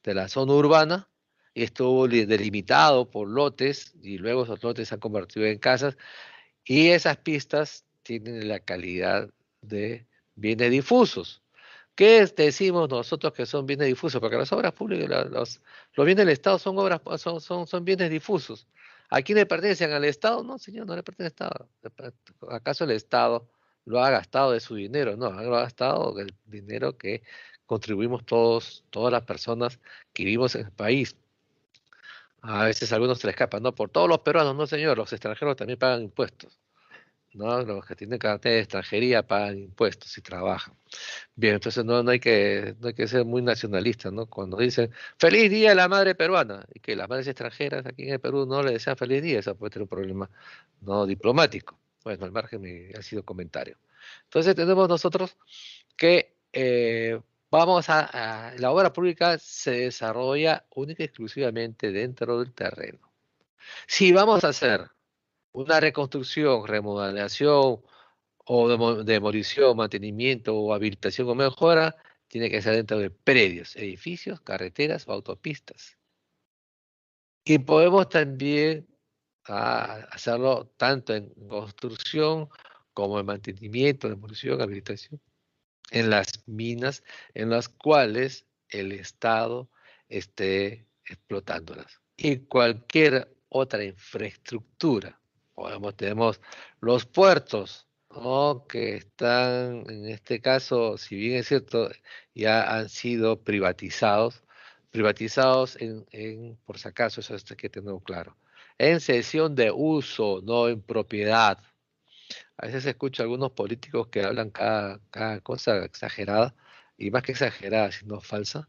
de la zona urbana y estuvo delimitado por lotes y luego esos lotes se han convertido en casas y esas pistas tienen la calidad de bienes difusos. Decimos nosotros que son bienes difusos? Porque las obras públicas, los bienes del Estado son obras, son bienes difusos. ¿A quién le pertenecen? ¿Al Estado? No, señor, no le pertenece al Estado. ¿Acaso el Estado lo ha gastado de su dinero? No, lo ha gastado del dinero que contribuimos todos, todas las personas que vivimos en el país. A veces algunos se le escapan, no, por todos los peruanos, no, señor, los extranjeros también pagan impuestos. ¿No? Los que tienen carnet de extranjería pagan impuestos y trabajan. Bien, entonces no hay que ser muy nacionalista, ¿no? Cuando dicen feliz día de la madre peruana y que las madres extranjeras aquí en el Perú no le desean feliz día, eso puede tener un problema no diplomático. Bueno, al margen ha sido comentario. Entonces tenemos nosotros que la obra pública se desarrolla única y exclusivamente dentro del terreno. Si vamos a hacer una reconstrucción, remodelación o demolición, mantenimiento o habilitación o mejora, tiene que ser dentro de predios, edificios, carreteras o autopistas. Y podemos también hacerlo tanto en construcción como en mantenimiento, demolición, habilitación, en las minas en las cuales el Estado esté explotándolas. Y cualquier otra infraestructura. Tenemos los puertos, ¿no? Que están, en este caso, si bien es cierto, ya han sido privatizados por si acaso, eso hay que tenerlo claro, en cesión de uso, no en propiedad. A veces escucho a algunos políticos que hablan cada cosa exagerada, y más que exagerada, sino falsa,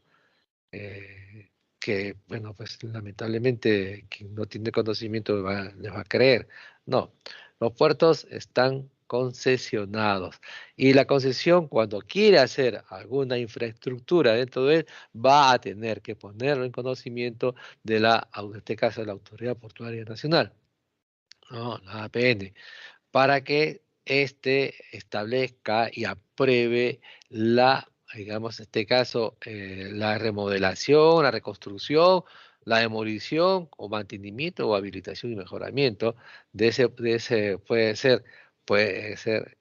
que, bueno, pues lamentablemente quien no tiene conocimiento les va a creer. No, los puertos están concesionados y la concesión cuando quiere hacer alguna infraestructura dentro de él va a tener que ponerlo en conocimiento de en este caso, de la Autoridad Portuaria Nacional, no, la APN, para que éste establezca y apruebe digamos, en este caso, la remodelación, la reconstrucción, la demolición o mantenimiento o habilitación y mejoramiento puede ser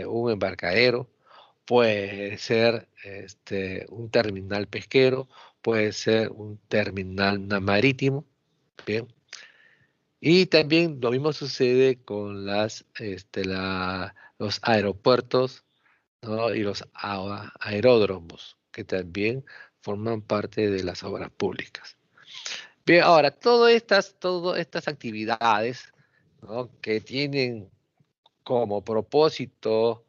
un embarcadero, puede ser un terminal pesquero, puede ser un terminal marítimo, bien. Y también lo mismo sucede con los aeropuertos, ¿no? Y los aeródromos, que también forman parte de las obras públicas. Bien, ahora, todas estas actividades, ¿no? Que tienen como propósito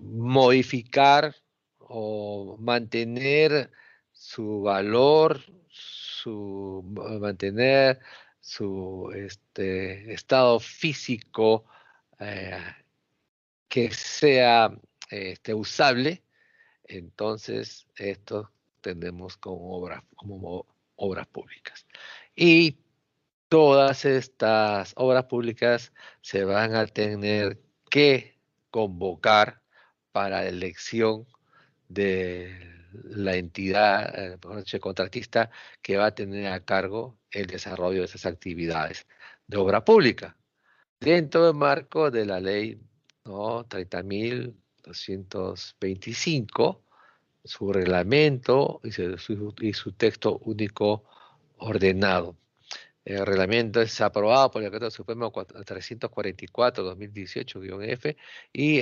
modificar o mantener su valor, mantener su estado físico eh, que sea usable, entonces esto tenemos como obras públicas. Y todas estas obras públicas se van a tener que convocar para la elección de la entidad, por ejemplo, contratista que va a tener a cargo el desarrollo de esas actividades de obra pública, dentro del marco de la ley, ¿no? 30.225, su reglamento y su texto único ordenado. El reglamento es aprobado por el Decreto Supremo 344-2018-F y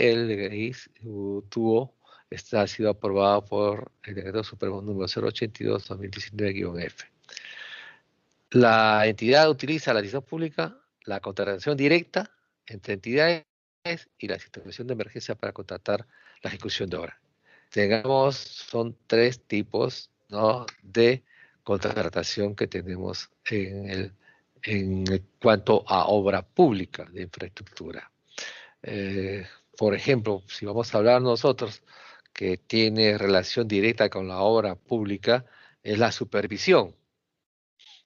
ha sido aprobado por el Decreto Supremo número 082-2019-F. La entidad utiliza la administración pública, la contratación directa entre entidades y la situación de emergencia para contratar la ejecución de obra. Son tres tipos, ¿no? De contratación que tenemos en cuanto a obra pública de infraestructura. Eh, por ejemplo, si vamos a hablar nosotros que tiene relación directa con la obra pública, es la supervisión.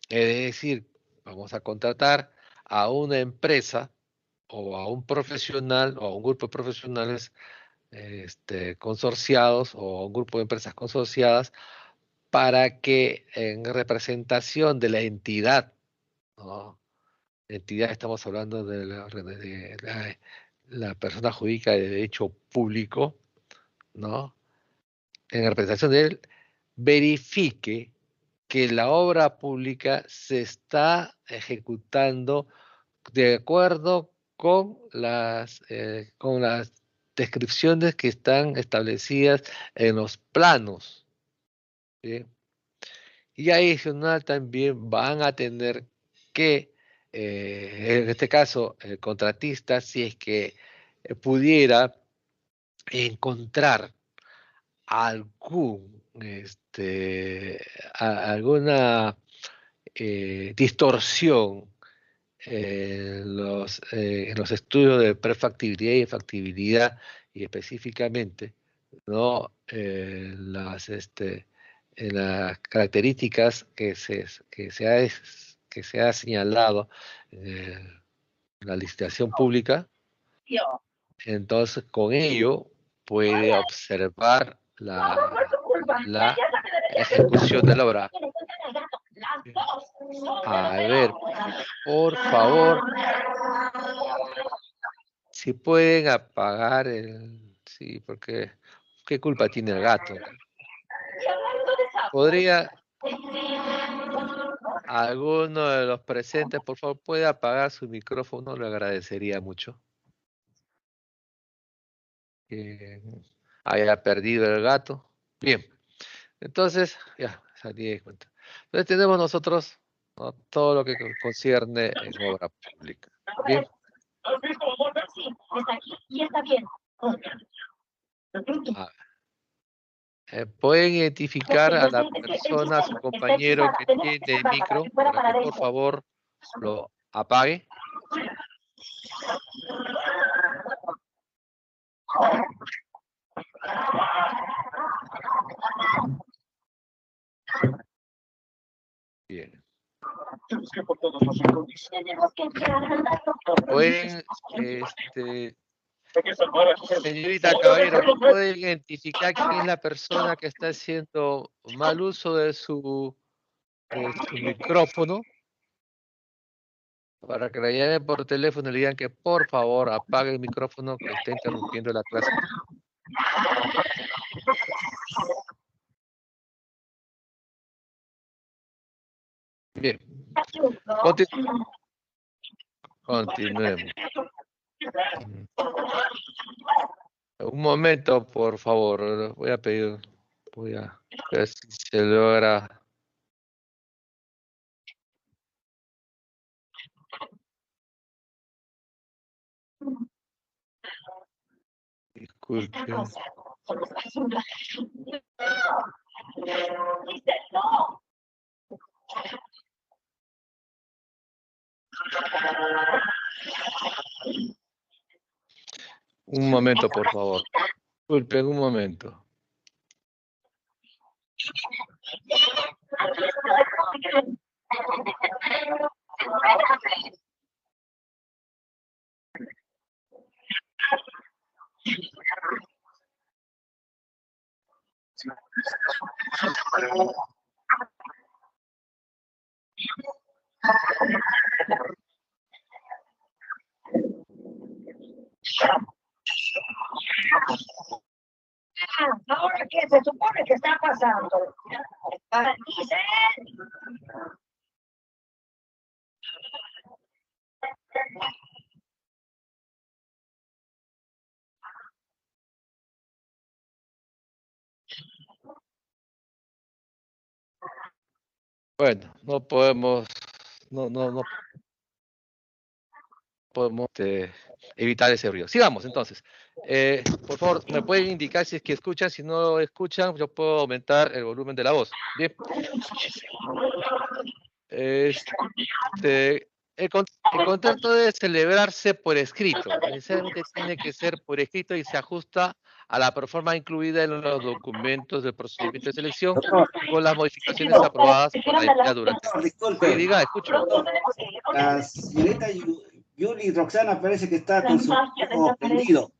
Es decir, vamos a contratar a una empresa o a un profesional o a un grupo de profesionales consorciados o a un grupo de empresas consorciadas para que en representación de la entidad, ¿no? Entidad, estamos hablando de la persona jurídica de derecho público, ¿no? En representación de él, verifique que la obra pública se está ejecutando de acuerdo con las descripciones que están establecidas en los planos, ¿sí? Y adicional también van a tener que, en este caso, el contratista, si es que pudiera encontrar alguna distorsión en los estudios de prefactibilidad y factibilidad, y específicamente, ¿no? En las características que se ha señalado en la licitación pública. Entonces, con ello puede observar la ejecución de la obra. A ver, por favor, si pueden apagar el... Sí, porque ¿qué culpa tiene el gato? ¿Podría alguno de los presentes, por favor, puede apagar su micrófono? Le agradecería mucho. Que haya perdido el gato. Bien, entonces, ya, salí de cuenta. Entonces tenemos nosotros, ¿no?, todo lo que concierne en obra pública. Bien. ¿Pueden identificar a la persona, a su compañero que tiene el micro, para que por favor lo apague? Bien. Pueden, señorita Caballero, ¿puede identificar quién es la persona que está haciendo mal uso de su micrófono? Para que la llamen por teléfono y le digan que por favor apague el micrófono que está interrumpiendo la clase. Bien. Continuemos. Un momento, por favor. Voy a ver si se logra. Disculpe. Un momento, por favor. Disculpen, un momento. Ahora, ¿qué se supone que está pasando? Dice... Bueno, no podemos evitar ese ruido. Sigamos, entonces. Por favor, ¿me pueden indicar si es que escuchan? Si no escuchan, yo puedo aumentar el volumen de la voz. Bien. El contrato debe celebrarse por escrito. Necesariamente tiene que ser por escrito y se ajusta a la proforma incluida en los documentos del procedimiento de selección con las modificaciones aprobadas por la entidad durante el... Disculpe. Sí, diga, escucho. La señorita Yuli Roxana parece que está con su micrófono prendido.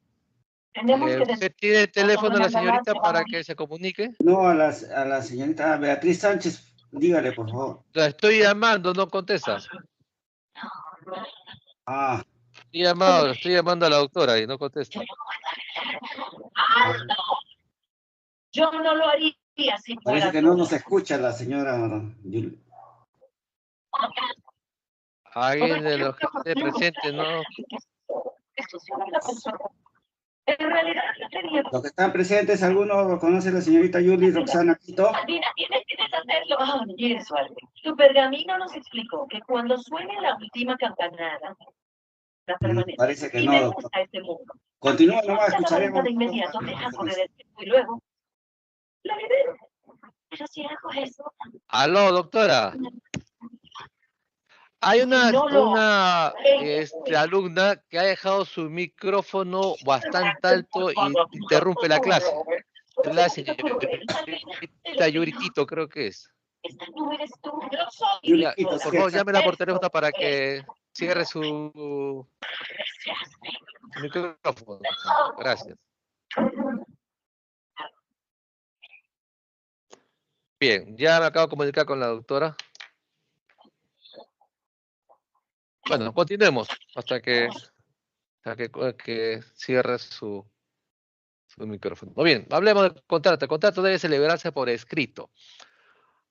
Tenemos que ¿Usted tiene el teléfono de la señorita para vamos que se comunique? No, a la señorita Beatriz Sánchez, dígale, por favor. La estoy llamando, no contesta. Ah, Estoy llamando a la doctora y no contesta. Yo no lo haría si parece fuera que tú. no nos escucha la señora Yuli. Alguien de los que esté presente, ¿no? En realidad yo tenía... Los que están presentes, ¿alguno conoce a la señorita Yuli Roxana Quito? Albina, tienes que hacerlo. Ah, tienes suerte. Tu pergamino nos explicó que cuando suene la última campanada, la permanente. Parece que Y no, me doctor. gusta este mundo. Continúa nomás, La varita escucharemos. de inmediato deja correr el tiempo y luego la libero. Pero si hago eso... Aló, doctora. Hay una, No lo una alumna que ha dejado su micrófono bastante alto y interrumpe la clase. Es la señorita Yuritito, creo que es. Esta no eres tú. Ya, por favor, llámela por teléfono para que cierre su micrófono. Gracias. Bien, ya me acabo de comunicar con la doctora. Bueno, continuemos hasta que cierre su micrófono. Muy bien, hablemos del contrato. El contrato debe celebrarse por escrito.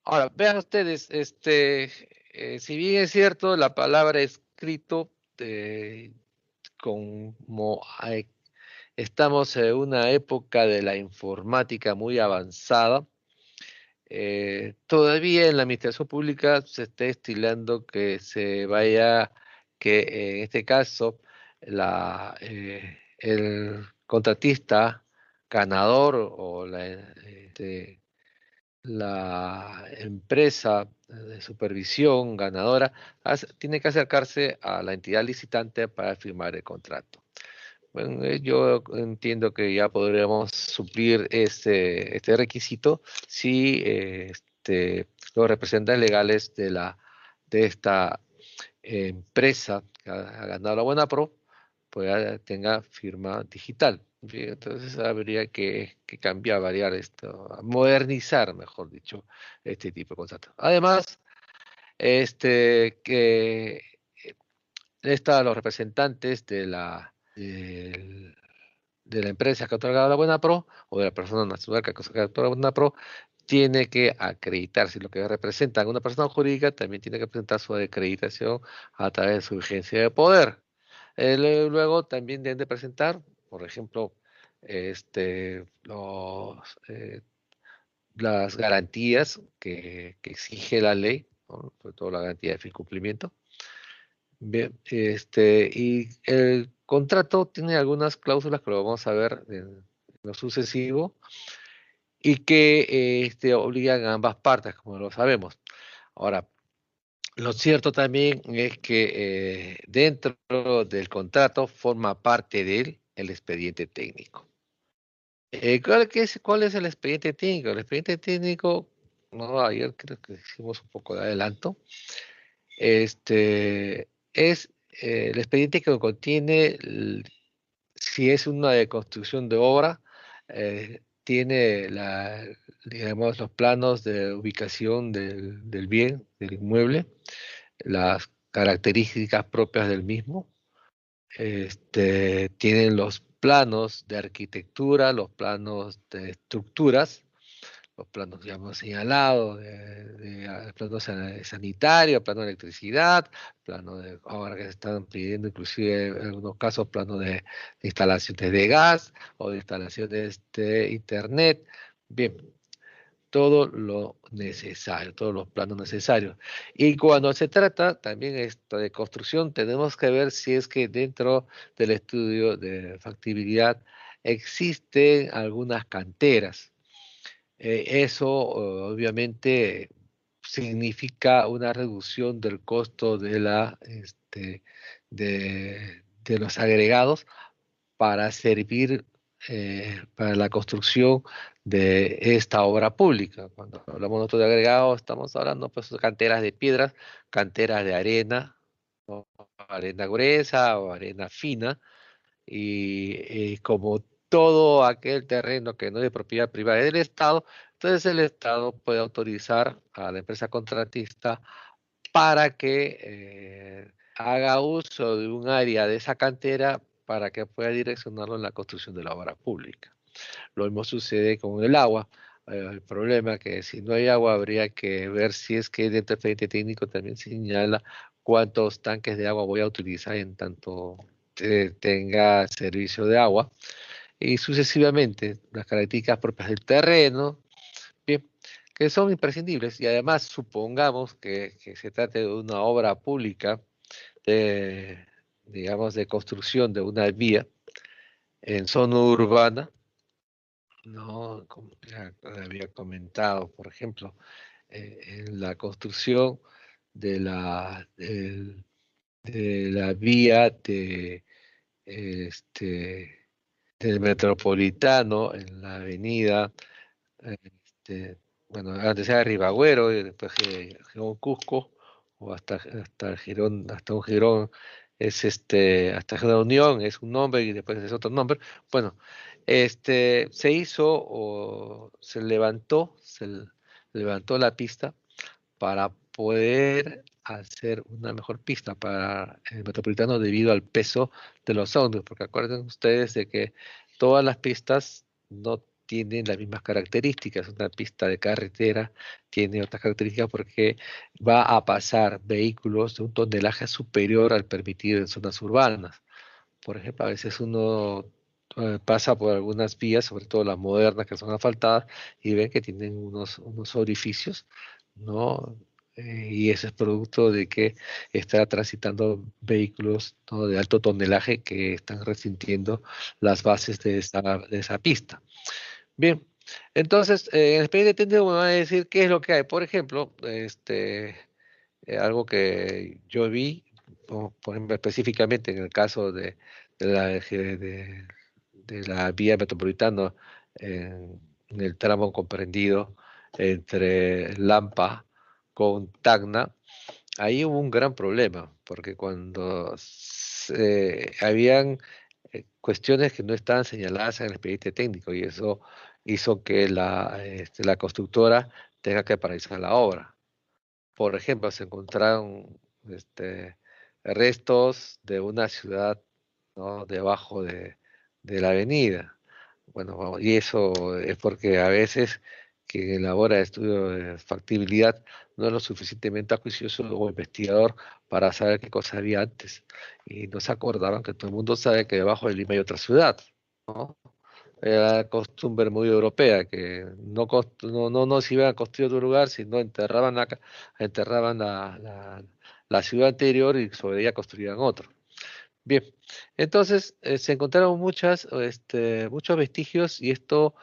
Ahora, vean ustedes, si bien es cierto, la palabra escrito, como estamos en una época de la informática muy avanzada, todavía en la administración pública se está estilando que se vaya, que en este caso el contratista ganador o la empresa de supervisión ganadora tiene que acercarse a la entidad licitante para firmar el contrato. Bueno, yo entiendo que ya podríamos suplir este requisito si los representantes legales de esta empresa que ha ganado la Buena Pro pues tenga firma digital. Bien, entonces habría que cambiar, variar esto, modernizar, mejor dicho, este tipo de contratos. Además, que los representantes de la empresa que ha otorgado la Buena Pro o de la persona natural que ha otorgado la Buena Pro tiene que acreditarse. Lo que representa a una persona jurídica también tiene que presentar su acreditación a través de su vigencia de poder. Luego también deben de presentar, por ejemplo, este, los, las garantías que exige la ley, ¿no? Sobre todo la garantía de cumplimiento. Bien, y el contrato tiene algunas cláusulas que lo vamos a ver en lo sucesivo y que obligan a ambas partes, como lo sabemos. Ahora, lo cierto también es que dentro del contrato forma parte de él el expediente técnico. ¿Cuál es el expediente técnico? El expediente técnico, no, ayer creo que hicimos un poco de adelanto. Es el expediente que contiene, si es una de construcción de obra, tiene digamos, los planos de ubicación del bien, del inmueble, las características propias del mismo, tienen los planos de arquitectura, los planos de estructuras, los planos, digamos, señalados, plano sanitario, plano de electricidad, plano de, ahora que se están pidiendo inclusive en algunos casos, plano de instalaciones de gas o de instalaciones de internet. Bien, todo lo necesario, todos los planos necesarios. Y cuando se trata también esto de construcción, tenemos que ver si es que dentro del estudio de factibilidad existen algunas canteras. Eso obviamente significa una reducción del costo de los agregados para servir para la construcción de esta obra pública. Cuando hablamos nosotros de agregados, estamos hablando pues de canteras de piedras, canteras de arena, ¿no? Arena gruesa o arena fina, y como todo aquel terreno que no es de propiedad privada del Estado, entonces el Estado puede autorizar a la empresa contratista para que haga uso de un área de esa cantera para que pueda direccionarlo en la construcción de la obra pública. Lo mismo sucede con el agua. El problema es que si no hay agua habría que ver si es que dentro del expediente técnico también señala cuántos tanques de agua voy a utilizar en tanto tenga servicio de agua y sucesivamente las características propias del terreno, bien, que son imprescindibles y además supongamos que se trate de una obra pública de, digamos, de construcción de una vía en zona urbana, no, como ya había comentado, por ejemplo, en la construcción de de la vía este, del Metropolitano en la avenida, bueno, antes era Ribagüero y después Girón Cusco, o hasta Girón, hasta un Girón es hasta la Unión es un nombre y después es otro nombre. Bueno, se hizo o levantó la pista para poder hacer una mejor pista para el metropolitano debido al peso de los ómnibus, porque acuerden ustedes de que todas las pistas no tienen las mismas características. Una pista de carretera tiene otras características porque va a pasar vehículos de un tonelaje superior al permitido en zonas urbanas. Por ejemplo, a veces uno pasa por algunas vías, sobre todo las modernas que son asfaltadas, y ven que tienen unos orificios, ¿no? Y eso es producto de que está transitando vehículos, ¿no?, de alto tonelaje que están resintiendo las bases de esa pista. Bien, entonces, en el expediente técnico me va a decir qué es lo que hay. Por ejemplo, algo que yo vi, por ejemplo, específicamente en el caso de la, de la vía metropolitana en el tramo comprendido entre Lampa con Tacna, ahí hubo un gran problema, porque cuando habían cuestiones que no estaban señaladas en el expediente técnico y eso hizo que la constructora tenga que paralizar la obra. Por ejemplo, se encontraron restos de una ciudad, ¿no?, debajo de la avenida. Bueno, y eso es porque a veces quien elabora estudio de factibilidad no es lo suficientemente acuicioso o investigador para saber qué cosa había antes. Y no se acordaban que todo el mundo sabe que debajo de Lima hay otra ciudad, ¿no? Era costumbre muy europea, que no se iban a construir otro lugar, sino enterraban la ciudad anterior y sobre ella construían otro. Bien, entonces se encontraron muchos vestigios y esto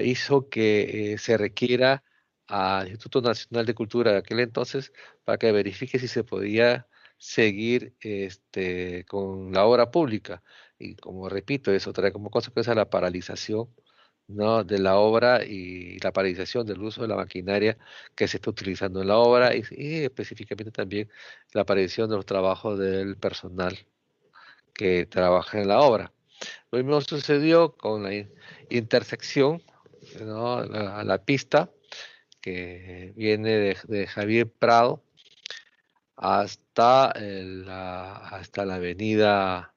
hizo que se requiera al Instituto Nacional de Cultura de aquel entonces para que verifique si se podía seguir con la obra pública. Y como repito, eso trae como consecuencia la paralización, ¿no?, de la obra y la paralización del uso de la maquinaria que se está utilizando en la obra y específicamente también la paralización de los trabajos del personal que trabaja en la obra. Lo mismo sucedió con la intersección, ¿no?, la pista que viene de Javier Prado hasta la avenida,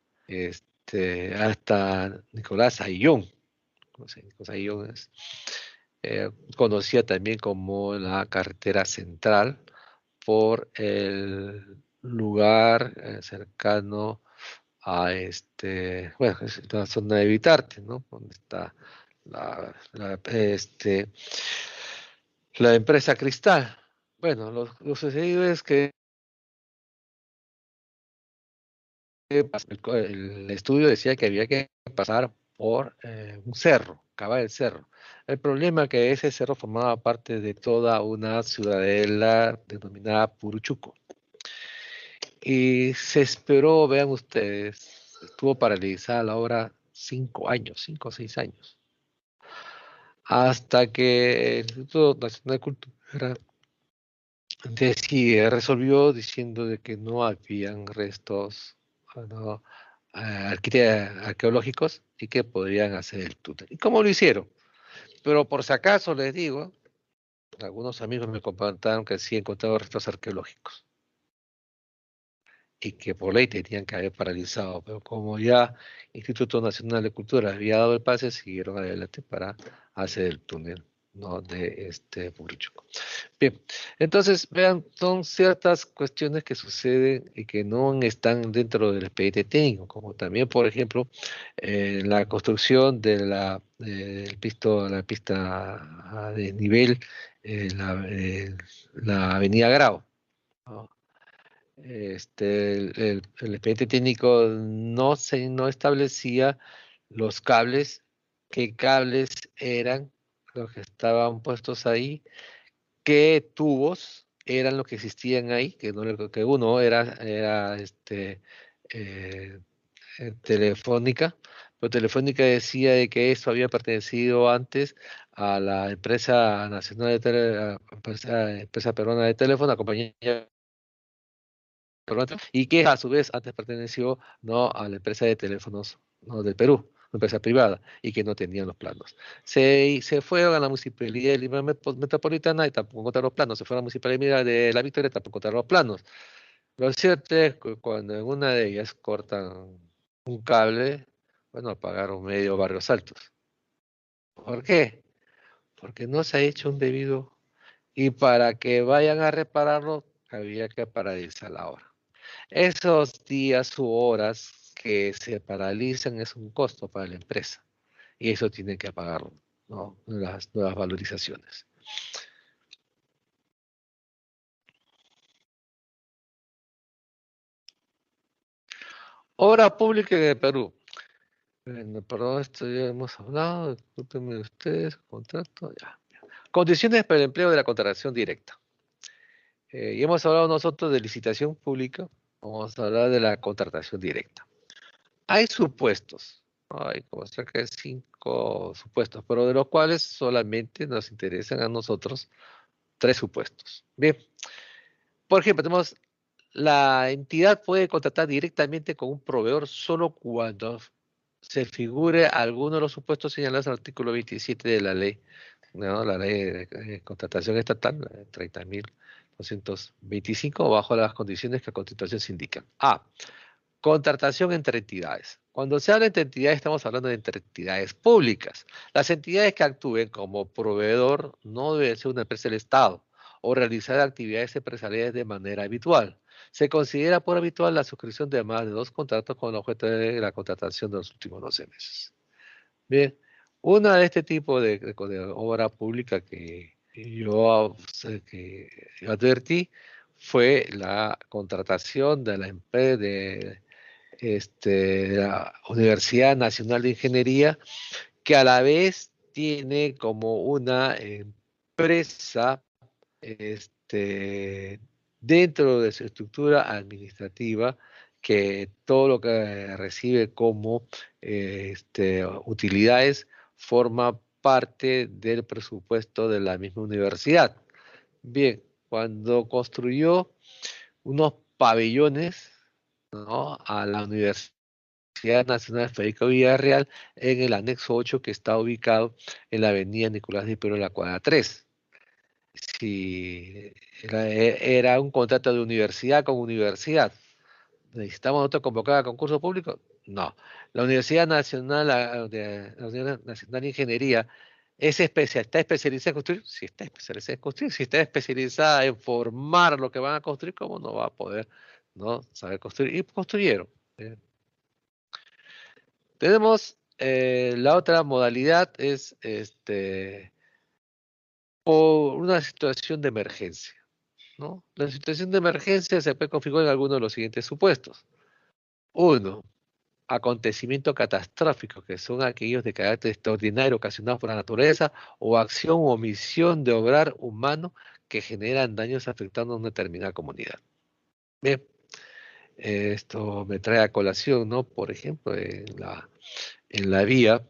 hasta Nicolás Ayllón. No sé, Nicolás Ayllón es conocida también como la carretera central por el lugar cercano a bueno, es la zona de Vitarte, ¿no? Donde está la empresa Cristal. Bueno, lo sucedido es que el estudio decía que había que pasar por un cerro, cavar el cerro. El problema es que ese cerro formaba parte de toda una ciudadela denominada Puruchuco. Y se esperó, vean ustedes, estuvo paralizada la obra 5 años, 5 o 6 años, hasta que el Instituto Nacional de Cultura resolvió diciendo de que no habían restos, ¿no?, arqueológicos y que podrían hacer el túnel. ¿Y cómo lo hicieron? Pero por si acaso les digo, algunos amigos me comentaron que sí encontraron restos arqueológicos y que por ley tenían que haber paralizado, pero como ya Instituto Nacional de Cultura había dado el pase, siguieron adelante para hacer el túnel, ¿no?, de Puruchuco. Bien, entonces, vean, son ciertas cuestiones que suceden y que no están dentro del expediente técnico, como también, por ejemplo, la construcción de la pista de nivel la avenida Grau, ¿no? El expediente técnico no establecía los cables, qué cables eran los que estaban puestos ahí, qué tubos eran los que existían ahí, que, no, que uno era eh, Telefónica, pero Telefónica decía de que eso había pertenecido antes a la empresa nacional empresa peruana de teléfono, la compañía peruana, y que a su vez antes perteneció, ¿no?, a la empresa de teléfonos, ¿no?, del Perú, una empresa privada, y que no tenían los planos. Se fueron a la Municipalidad de Lima Metropolitana y tampoco encontraron los planos. Se fueron a la Municipalidad de La Victoria y tampoco encontraron los planos. Lo cierto es que cuando en una de ellas cortan un cable, bueno, apagaron medio Barrios Altos. ¿Por qué? Porque no se ha hecho un debido, y para que vayan a repararlo, había que paralizar la obra. Esos días u horas que se paralizan es un costo para la empresa, y eso tiene que pagarlo, ¿no?, las nuevas valorizaciones. Obra pública en el Perú. Bueno, perdón, esto ya hemos hablado, discúlpenme ustedes, contrato, ya. Condiciones para el empleo de la contratación directa. Y hemos hablado nosotros de licitación pública, vamos a hablar de la contratación directa. Hay supuestos, hay como cerca de 5 supuestos, pero de los cuales solamente nos interesan a nosotros 3 supuestos. Bien, por ejemplo, tenemos la entidad puede contratar directamente con un proveedor solo cuando se figure alguno de los supuestos señalados en el artículo 27 de la ley, ¿no?, la ley de contratación estatal, 30.225, bajo las condiciones que a continuación se indican. A. Contratación entre entidades. Cuando se habla entre entidades, estamos hablando de entre entidades públicas. Las entidades que actúen como proveedor no deben ser una empresa del Estado o realizar actividades empresariales de manera habitual. Se considera por habitual la suscripción de más de 2 contratos con el objeto de la contratación de los últimos 12 meses. Bien, una de este tipo de obra pública que yo advertí fue la contratación de la empresa de la Universidad Nacional de Ingeniería, que a la vez tiene como una empresa dentro de su estructura administrativa, que todo lo que recibe como utilidades forma parte del presupuesto de la misma universidad. Bien, cuando construyó unos pabellones, ¿no?, a la Universidad Nacional Federico Villarreal en el anexo 8 que está ubicado en la avenida Nicolás de Perú, en la cuadra 3. Si era un contrato de universidad con universidad. ¿Necesitamos nosotros convocar a concurso público? No. La Universidad Nacional, la Universidad Nacional de Ingeniería ¿está especializada en construir? Sí, está especializada en construir. Si está especializada en formar lo que van a construir, ¿cómo no va a poder, no saber construir? Y construyeron. Tenemos la otra modalidad, es por una situación de emergencia, ¿no? La situación de emergencia se puede configurar en alguno de los siguientes supuestos. 1. Acontecimiento catastrófico, que son aquellos de carácter extraordinario ocasionados por la naturaleza o acción o omisión de obrar humano que generan daños afectando a una determinada comunidad. Bien, esto me trae a colación, ¿no? Por ejemplo, en la vía,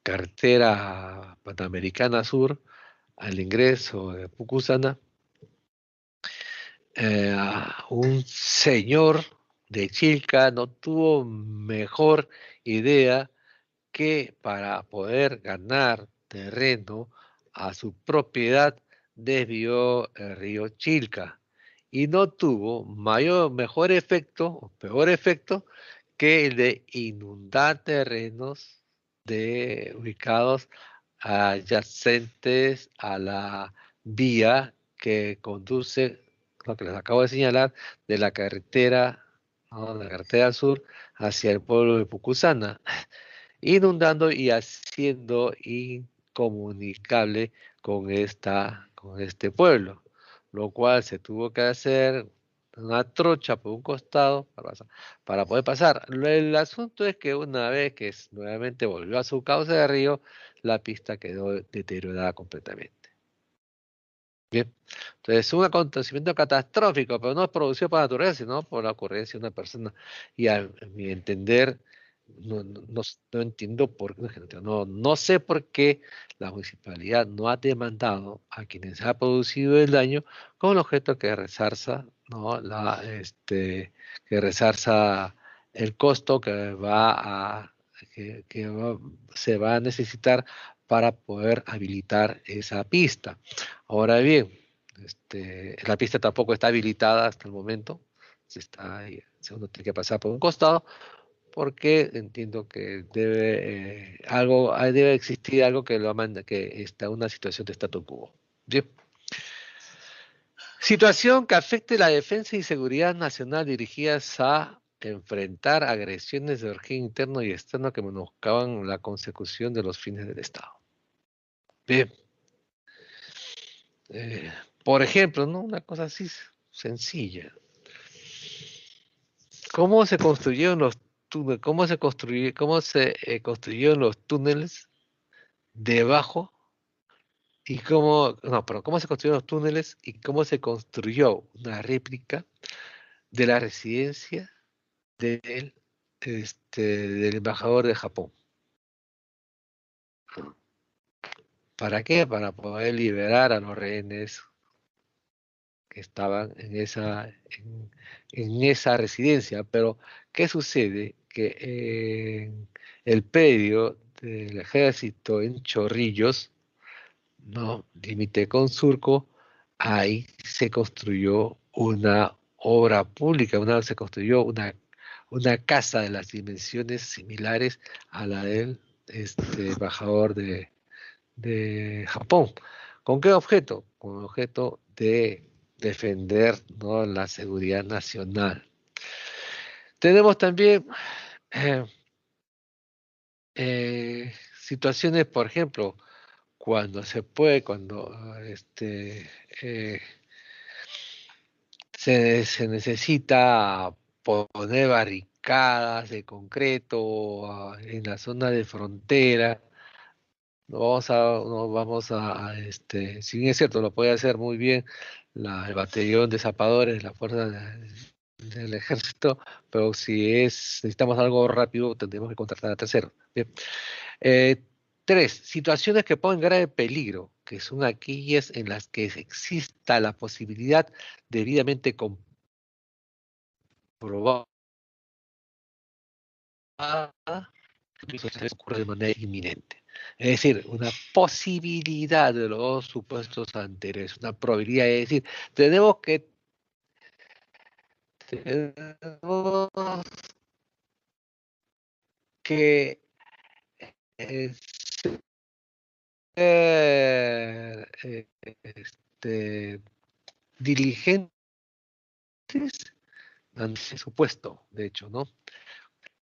carretera Panamericana Sur, al ingreso de Pucusana, un señor, de Chilca no tuvo mejor idea que para poder ganar terreno a su propiedad desvió el río Chilca y no tuvo mejor efecto o peor efecto que el de inundar terrenos ubicados adyacentes a la vía que conduce, lo que les acabo de señalar, de la carretera, ¿no?, de la carretera al sur hacia el pueblo de Pucusana, inundando y haciendo incomunicable con este pueblo, lo cual se tuvo que hacer una trocha por un costado para poder pasar. El asunto es que una vez que nuevamente volvió a su cauce de río, la pista quedó deteriorada completamente. Bien, entonces es un acontecimiento catastrófico, pero no es producido por la naturaleza, sino por la ocurrencia de una persona. Y a mi entender, no entiendo no sé por qué la municipalidad no ha demandado a quienes ha producido el daño con el objeto que resarza, ¿no?, que resarza el costo que se va a necesitar para poder habilitar esa pista. Ahora bien, la pista tampoco está habilitada hasta el momento. Uno tiene que pasar por un costado porque entiendo que debe existir algo que lo manda, que está una situación de statu quo. Bien. Situación que afecte la defensa y seguridad nacional dirigidas a enfrentar agresiones de origen interno y externo que menoscaban la consecución de los fines del Estado. Bien. Por ejemplo, ¿no?, una cosa así sencilla. ¿Cómo se construyeron los túneles? ¿Construyeron los túneles debajo? ¿Cómo se construyeron los túneles y cómo se construyó una réplica de la residencia del, del embajador de Japón? ¿Para qué? Para poder liberar a los rehenes que estaban en esa residencia. Pero, ¿qué sucede? Que en el predio del ejército en Chorrillos, no, límite con Surco, ahí se construyó una obra pública, se construyó una casa de las dimensiones similares a la del embajador de Japón. ¿Con qué objeto? Con el objeto de defender, ¿no?, la seguridad nacional. Tenemos también situaciones, por ejemplo, cuando eh, se necesita poner barricadas de concreto en la zona de frontera. Si bien es cierto, lo puede hacer muy bien el batallón de zapadores, la fuerza del ejército, pero si necesitamos algo rápido, tendremos que contratar a terceros. Bien. Tres, situaciones que ponen grave peligro, que son aquellas en las que exista la posibilidad debidamente comprobada que ocurre de manera inminente. Es decir, una posibilidad de los supuestos anteriores, una probabilidad, es decir, tenemos que eh, ser diligentes ante su puesto, de hecho, ¿no?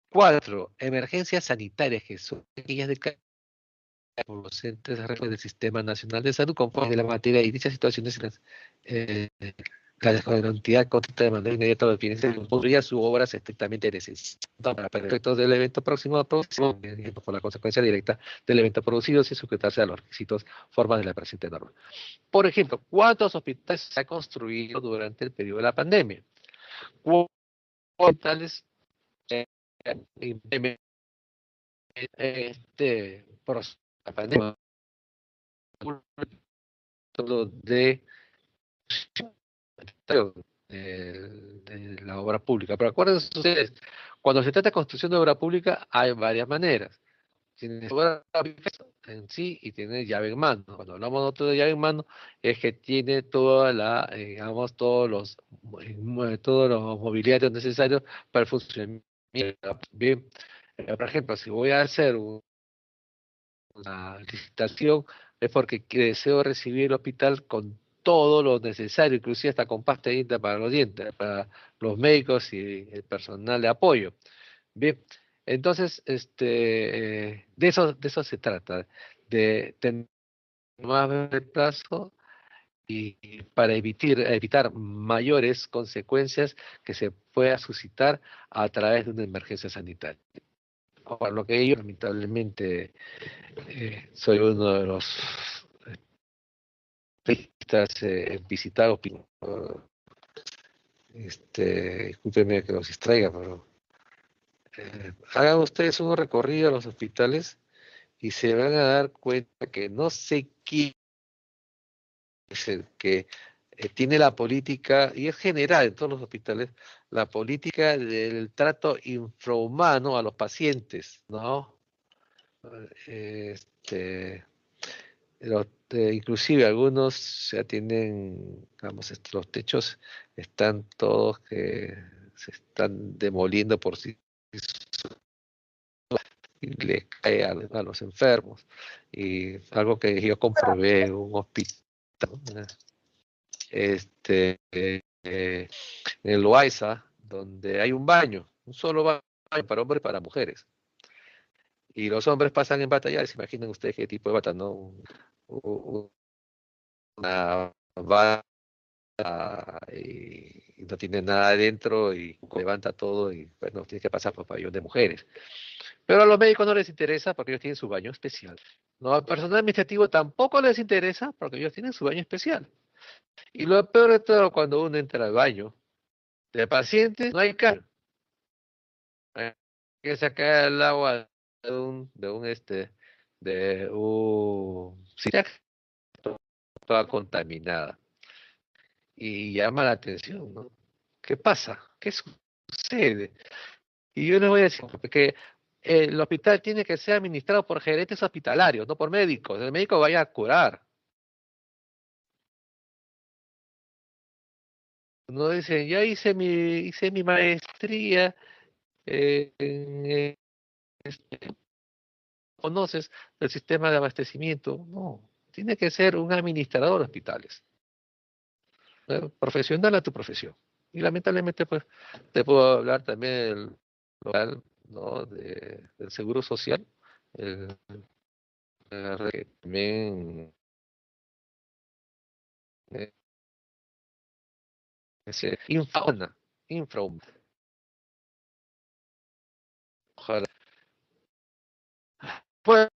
4, emergencias sanitarias, que son aquellas declaradas por los entes rectores del Sistema Nacional de Salud conforme de la materia y dichas situaciones la entidad consta de manera inmediata o definida podría su obra estrictamente necesitada para efectos del evento próximo por la consecuencia directa del evento producido sin sujetarse a los requisitos formas de la presente norma. Por ejemplo, ¿cuántos hospitales se ha construido durante el periodo de la pandemia? ¿Cuántos hospitales por la pandemia de de la obra pública. Pero acuérdense ustedes, cuando se trata de construcción de obra pública hay varias maneras. Tienes obra pública en sí y tiene llave en mano. Cuando hablamos nosotros de llave en mano, es que tiene toda la, digamos, todos los mobiliarios necesarios para el funcionamiento. Bien, por ejemplo, si voy a hacer una licitación, es porque deseo recibir el hospital con todo lo necesario, inclusive hasta con pasta de dientes para los dientes, para los médicos y el personal de apoyo. Bien, entonces, de eso se trata, de tener más breve plazo y para evitar mayores consecuencias que se pueda suscitar a través de una emergencia sanitaria. Por lo que yo, lamentablemente, soy uno de los turistas visitados. Discúlpenme que los distraiga, pero hagan ustedes un recorrido a los hospitales y se van a dar cuenta que no sé quién es el que tiene la política, y es general en todos los hospitales, la política del trato infrahumano a los pacientes, ¿no? Inclusive algunos ya tienen, digamos, los techos están todos que se están demoliendo por sí y le cae a los enfermos. Y algo que yo comprobé en un hospital, ¿no? En el Loaiza, donde hay un baño, un solo baño para hombres y para mujeres. Y los hombres pasan en bata, ya se imaginan ustedes qué tipo de bata, ¿no? Una bata y no tiene nada adentro y levanta todo y bueno, tiene que pasar por pabellón de mujeres. Pero a los médicos no les interesa porque ellos tienen su baño especial. No, al personal administrativo tampoco les interesa porque ellos tienen su baño especial. Y lo peor de todo, cuando uno entra al baño de paciente, no hay cal. Hay que sacar el agua de un cisterna toda contaminada. Y llama la atención, ¿no? ¿Qué pasa? ¿Qué sucede? Y yo les voy a decir, porque el hospital tiene que ser administrado por gerentes hospitalarios, no por médicos. El médico vaya a curar. No dicen, ya hice mi maestría conoces el sistema de abastecimiento. No, tiene que ser un administrador de hospitales, ¿no? Profesional a tu profesión. Y lamentablemente, pues, te puedo hablar también del local, ¿no? Del seguro social, el, que también eh, se infrauma. Ojalá. Pues,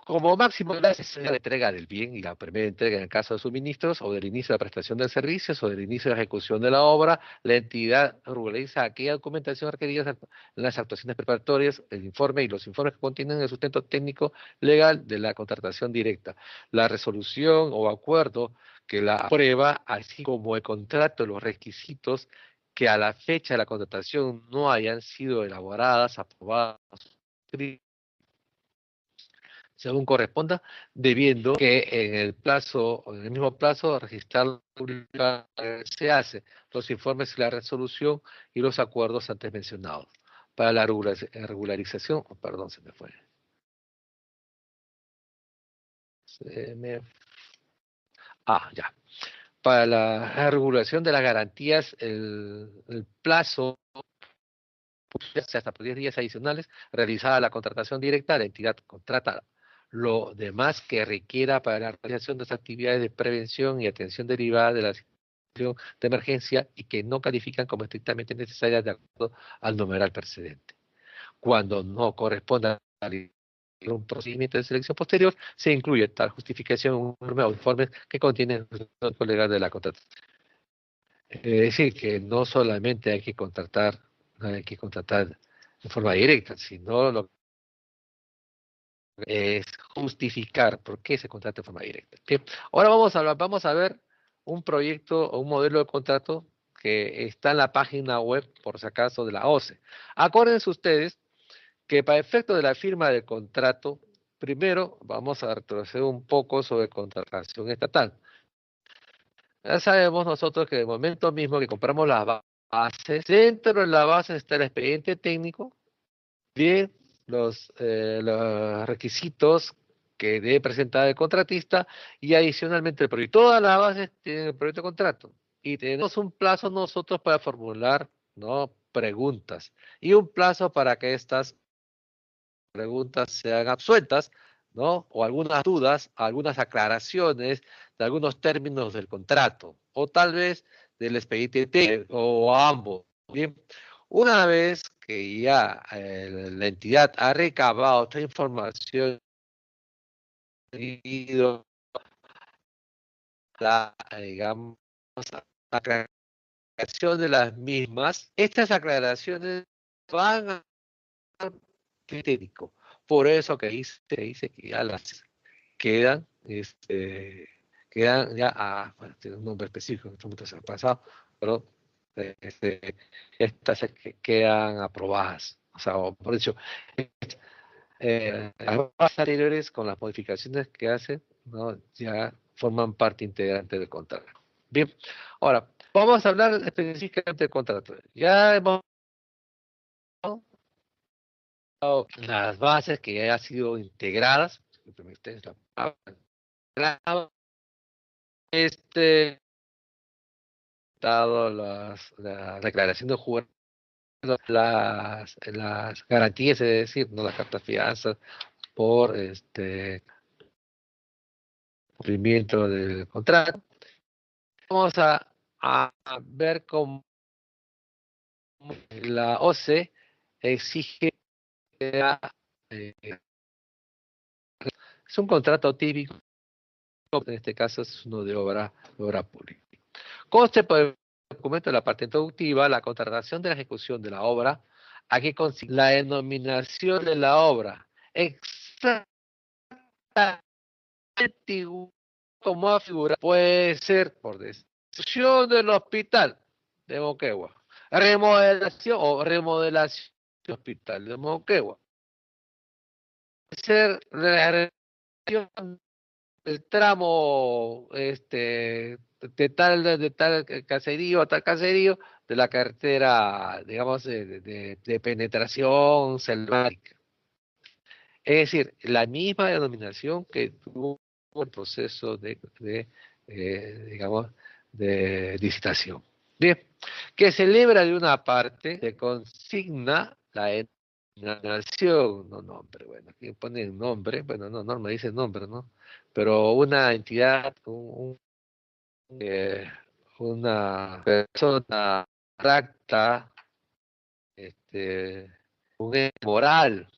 como máximo, la entrega del bien y la primera entrega en el caso de suministros o del inicio de la prestación de servicios o del inicio de la ejecución de la obra, la entidad regulariza aquella documentación requerida en las actuaciones preparatorias, el informe y los informes que contienen el sustento técnico legal de la contratación directa. La resolución o acuerdo que la aprueba, así como el contrato, los requisitos que a la fecha de la contratación no hayan sido elaboradas, aprobadas, según corresponda, debiendo que en el plazo, o en el mismo plazo, registrar pública se hace los informes y la resolución y los acuerdos antes mencionados. Para la regularización, perdón, se me fue. Ya. Para la regulación de las garantías, el plazo hasta por 10 días adicionales, realizada la contratación directa, la entidad contrata lo demás que requiera para la realización de las actividades de prevención y atención derivada de la situación de emergencia y que no califican como estrictamente necesarias de acuerdo al numeral precedente. Cuando no corresponda a un procedimiento de selección posterior, se incluye tal justificación en un o informes que contienen el resultado legal de la contratación. Es decir, que no solamente hay que contratar de forma directa, sino lo que es justificar por qué se contrata de forma directa. Bien. Ahora vamos a ver un proyecto o un modelo de contrato que está en la página web, por si acaso, de la OCE. Acuérdense ustedes que para efecto de la firma del contrato, primero vamos a retroceder un poco sobre contratación estatal. Ya sabemos nosotros que en el momento mismo que compramos las bases, dentro de la base está el expediente técnico, bien los requisitos que debe presentar el contratista y adicionalmente el proyecto. Todas las bases tienen el proyecto de contrato y tenemos un plazo nosotros para formular, ¿no?, preguntas y un plazo para que estas preguntas sean absueltas, ¿no? O algunas dudas, algunas aclaraciones de algunos términos del contrato, o tal vez del expediente técnico, o ambos. Bien, una vez que ya la entidad ha recabado esta información y la, digamos, aclaración de las mismas, estas aclaraciones van a técnico. Por eso que dice que ya las quedan, quedan ya bueno, tiene un nombre específico, en este momento se ha pasado, pero estas quedan aprobadas. O sea, o por dicho, las bases anteriores con las modificaciones que hacen, ¿no?, ya forman parte integrante del contrato. Bien, ahora, vamos a hablar específicamente del contrato. Ya hemos las bases que ya han sido integradas, dado la declaración de jugadores, las garantías, es decir, no las cartas fianzas por cumplimiento del contrato. Vamos a ver cómo la OCE exige que es un contrato típico, en este caso es uno de obra pública. Conste por el documento de la parte introductiva la contratación de la ejecución de la obra. Aquí consiste la denominación de la obra exactamente como ha figurado. Puede ser por destrucción del hospital de Moquegua, remodelación o remodelación del hospital de Moquegua, puede ser la el tramo de tal caserío a tal caserío de la carretera, digamos, de penetración selvática. Es decir, la misma denominación que tuvo el proceso digamos, de licitación. Bien, que celebra de una parte, se consigna la denominación, no nombre, bueno, aquí pone nombre, bueno, no me dice nombre, ¿no? Pero una entidad, eh, una persona tracta, un ente moral,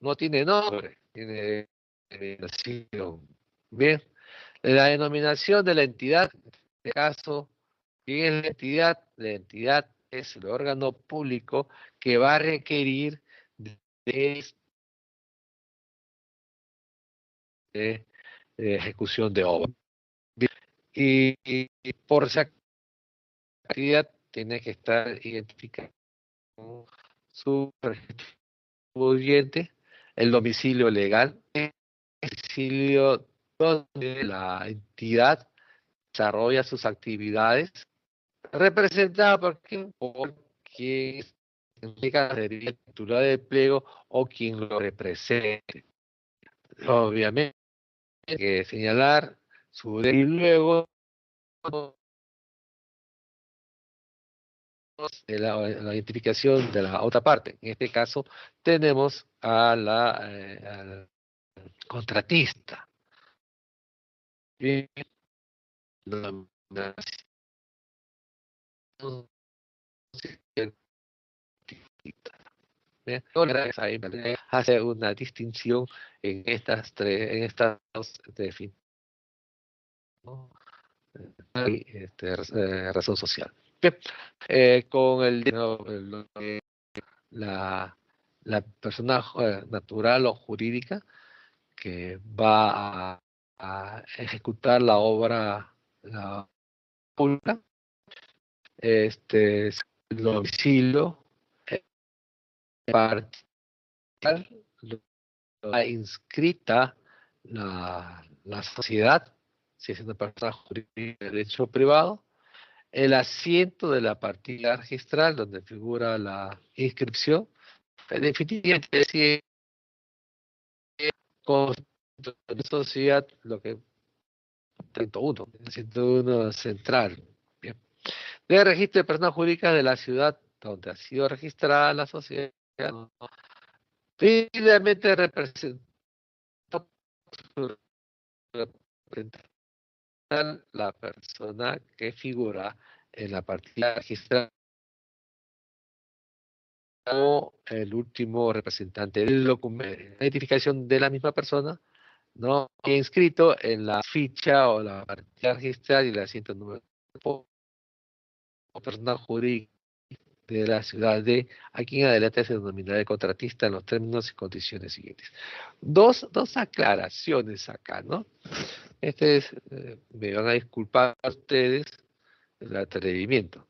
no tiene nombre, tiene denominación. Bien, la denominación de la entidad, en este caso, ¿quién es la entidad? La entidad es el órgano público que va a requerir de ejecución de obra. Y por esa actividad tiene que estar identificado su contribuyente, el domicilio legal, el domicilio donde la entidad desarrolla sus actividades, representada por quien indica el titular de empleo o quien lo represente. Obviamente, hay que señalar y luego la identificación de la otra parte. En este caso, tenemos al contratista. Bien, bien, hace una distinción en estas dos definiciones, ¿no? Razón social. Bien, con la, la persona natural o jurídica que va a ejecutar la obra pública, el domicilio, particular, la inscrita la sociedad, si es una persona jurídica de derecho privado, el asiento de la partida registral donde figura la inscripción, definitivamente si con la sociedad lo que 101 central. Bien. De registro de personas jurídicas de la ciudad donde ha sido registrada la sociedad, ¿no? Finalmente representa la persona que figura en la partida registrada como el último representante del documento, la identificación de la misma persona, ¿no? Inscrito en la ficha o la partida registrada y el asiento número o persona jurídica de la ciudad de aquí en adelante se denominará el contratista en los términos y condiciones siguientes. Dos aclaraciones acá, ¿no? Me van a disculpar ustedes el atrevimiento.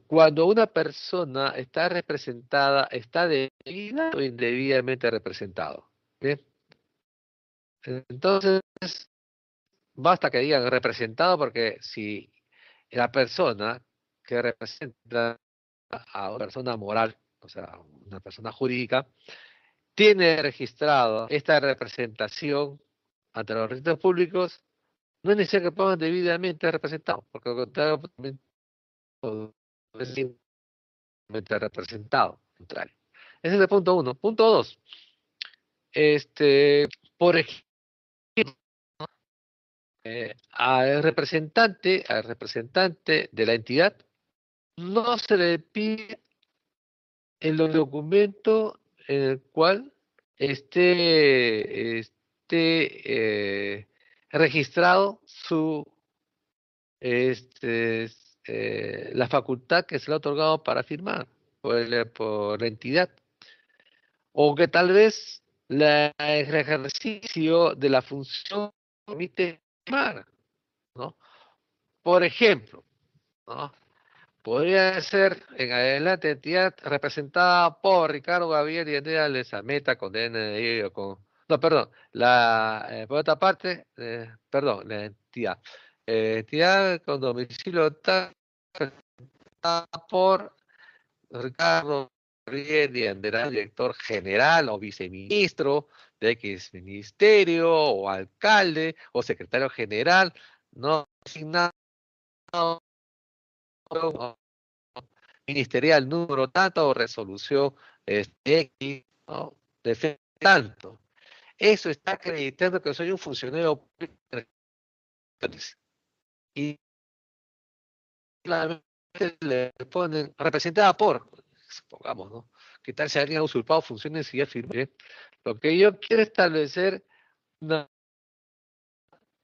Cuando una persona está representada, ¿está debida o indebidamente representado? ¿Bien? Entonces, basta que digan representado porque si la persona que representa a una persona moral, o sea, una persona jurídica, tiene registrado esta representación ante los registros públicos, no es necesario que pongan debidamente representado, porque lo contrario también es debidamente representado, contrario. Ese es el punto 1. Punto 2. Por ejemplo, al representante de la entidad no se le pide en los documentos en el cual esté registrado este, la facultad que se le ha otorgado para firmar por la entidad, o que tal vez el ejercicio de la función permite firmar, ¿no? Por ejemplo, ¿no? Podría ser en adelante entidad representada por Ricardo Gabriel y Andrea Lezameta con DNI o con... No, perdón, por otra parte, perdón, la entidad. Entidad con domicilio tal por Ricardo Gabriel y Andrea, director general o viceministro de X ministerio o alcalde o secretario general, no asignado ministerial número tanto o resolución X, ¿no? De tanto. Eso está acreditando que soy un funcionario público y le ponen representada por, supongamos, ¿no? ¿Qué tal si alguien ha usurpado funciones y ya firmé? Lo que yo quiero establecer una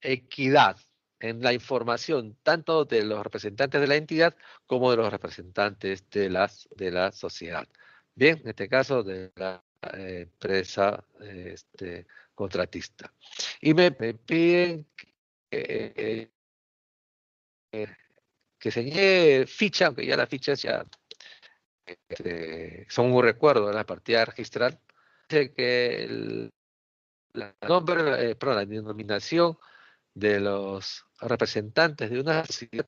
equidad en la información tanto de los representantes de la entidad como de los representantes de la sociedad. Bien, en este caso de la empresa contratista. Y me piden que señale ficha, aunque ya las fichas ya son un recuerdo de la partida registral, dice que la nombre, perdón, la denominación de los representantes de una sociedad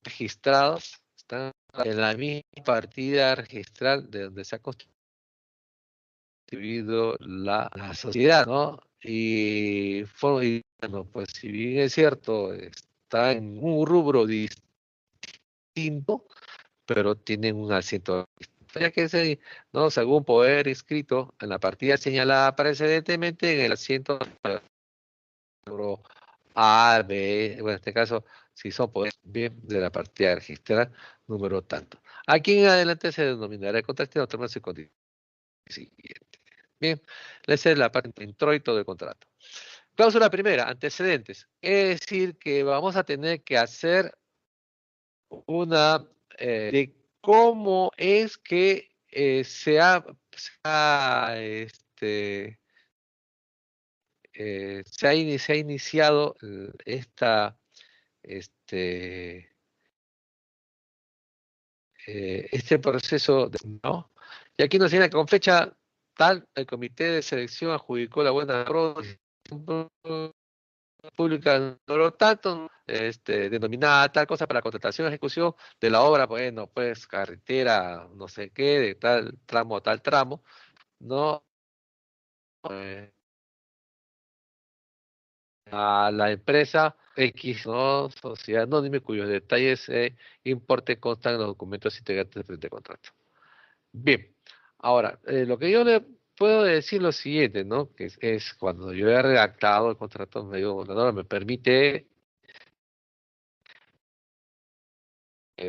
registrados están en la misma partida registral de donde se ha constituido la sociedad, ¿no? Y bueno, pues si bien es cierto, está en un rubro distinto, pero tienen un asiento ya que ¿no? Según poder inscrito en la partida señalada precedentemente en el asiento A, B, bueno, en este caso, si son poderes bien de la partida registrada, número tanto. Aquí en adelante se denominará el contrato en términos y condiciones siguientes. Bien, esa es la parte introito del contrato. Cláusula primera, antecedentes. Es decir, que vamos a tener que hacer una de cómo es que se ha iniciado esta este proceso, ¿no? Y aquí nos dice que con fecha tal, el comité de selección adjudicó la buena pública no tanto, denominada tal cosa para contratación y ejecución de la obra, bueno, pues carretera, no sé qué, de tal tramo a tal tramo, ¿no? Eh, a la empresa X, ¿no? Sociedad anónima cuyos detalles e importe constan en los documentos integrantes del presente contrato. Bien, ahora, lo que yo le puedo decir lo siguiente, ¿no? Que es cuando yo he redactado el contrato, me digo, la norma me permite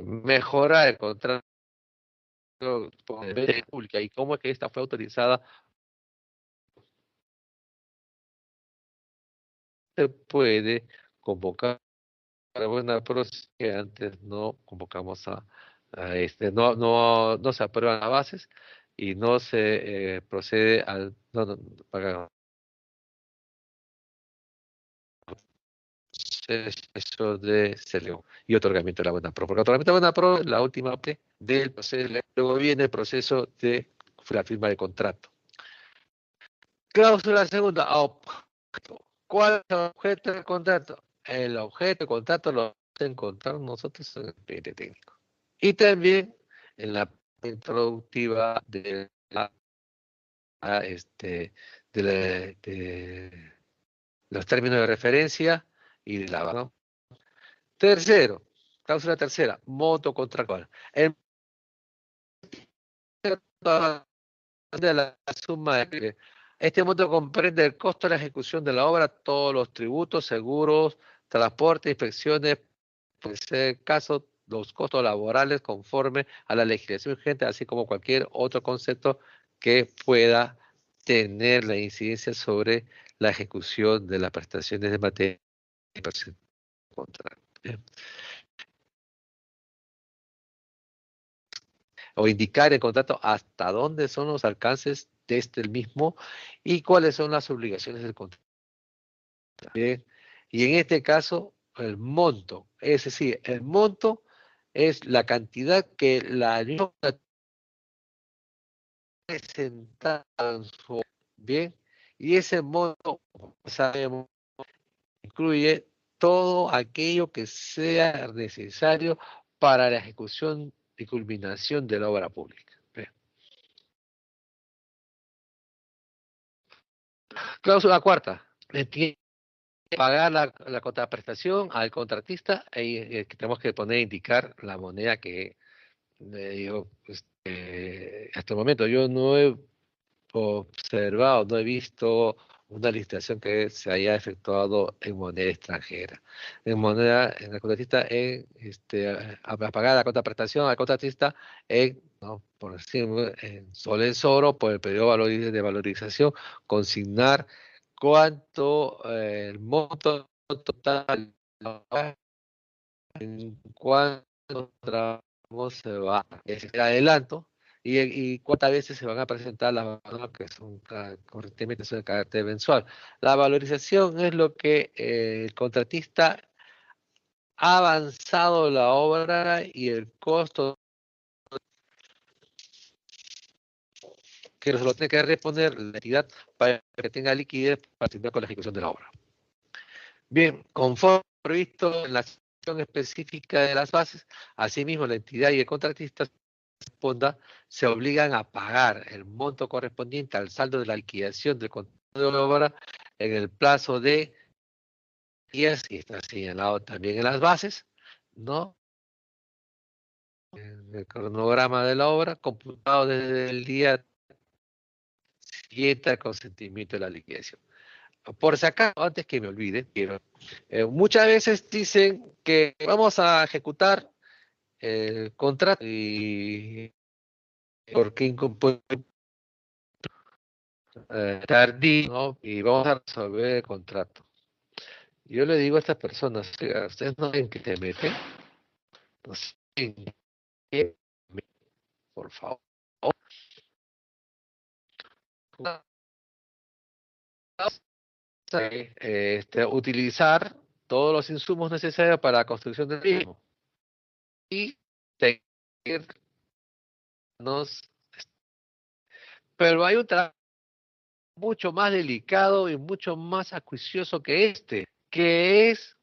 mejorar el contrato pública y cómo es que esta fue autorizada, se puede convocar a buena proceso que antes no convocamos no se aprueban las bases y no se procede al para proceso de selección y otorgamiento de la buena pro. Porque otorgamiento de la buena pro es la última parte del proceso, luego viene el proceso de la firma de contrato. Cláusula segunda, objeto. ¿Cuál es el objeto del contrato? El objeto del contrato lo vamos a encontrar nosotros en el expediente técnico. Y también en la parte introductiva de, de los términos de referencia y de la, ¿no? Tercero, cláusula tercera, monto contractual. El de la suma de que este monto comprende el costo de la ejecución de la obra, todos los tributos, seguros, transporte, inspecciones, en ese caso, los costos laborales conforme a la legislación vigente, así como cualquier otro concepto que pueda tener la incidencia sobre la ejecución de las prestaciones de materia y contrato. O indicar en contrato hasta dónde son los alcances de el mismo y cuáles son las obligaciones del contrato. Bien. Y en este caso, el monto, es decir, el monto es la cantidad que la Unión presenta en su bien, y ese monto, sabemos, incluye todo aquello que sea necesario para la ejecución y culminación de la obra pública. Bien. Cláusula cuarta. Pagar la contraprestación al contratista que tenemos que poner, indicar la moneda que hasta el momento yo no he observado, no he visto una licitación que se haya efectuado en moneda extranjera. En el contratista, a pagar la contraprestación al contratista no, por decirlo, en sol en soro, por el periodo de valorización, consignar cuánto el monto total, en cuánto tramos se va, es el adelanto, y cuántas veces se van a presentar las vacunas que son correctamente son de carácter mensual. La valorización es lo que el contratista ha avanzado la obra y el costo que se lo tiene que responder la entidad para que tenga liquidez para continuar con la ejecución de la obra. Bien, conforme previsto en la sección específica de las bases, asimismo la entidad y el contratista se obligan a pagar el monto correspondiente al saldo de la liquidación del contrato de obra en el plazo de días, y está señalado también en las bases, ¿no? En el cronograma de la obra, computado desde el día siguiente al consentimiento de la liquidación. Por si acaso, antes que me olvide, muchas veces dicen que vamos a ejecutar el contrato y porque tardío, ¿no? Y vamos a resolver el contrato. Yo le digo a estas personas, oiga, ustedes no ven que te meten, no sé en qué, por favor, utilizar todos los insumos necesarios para la construcción del mismo. Y seguirnos. Pero hay un trabajo mucho más delicado y mucho más acuicioso que este, que es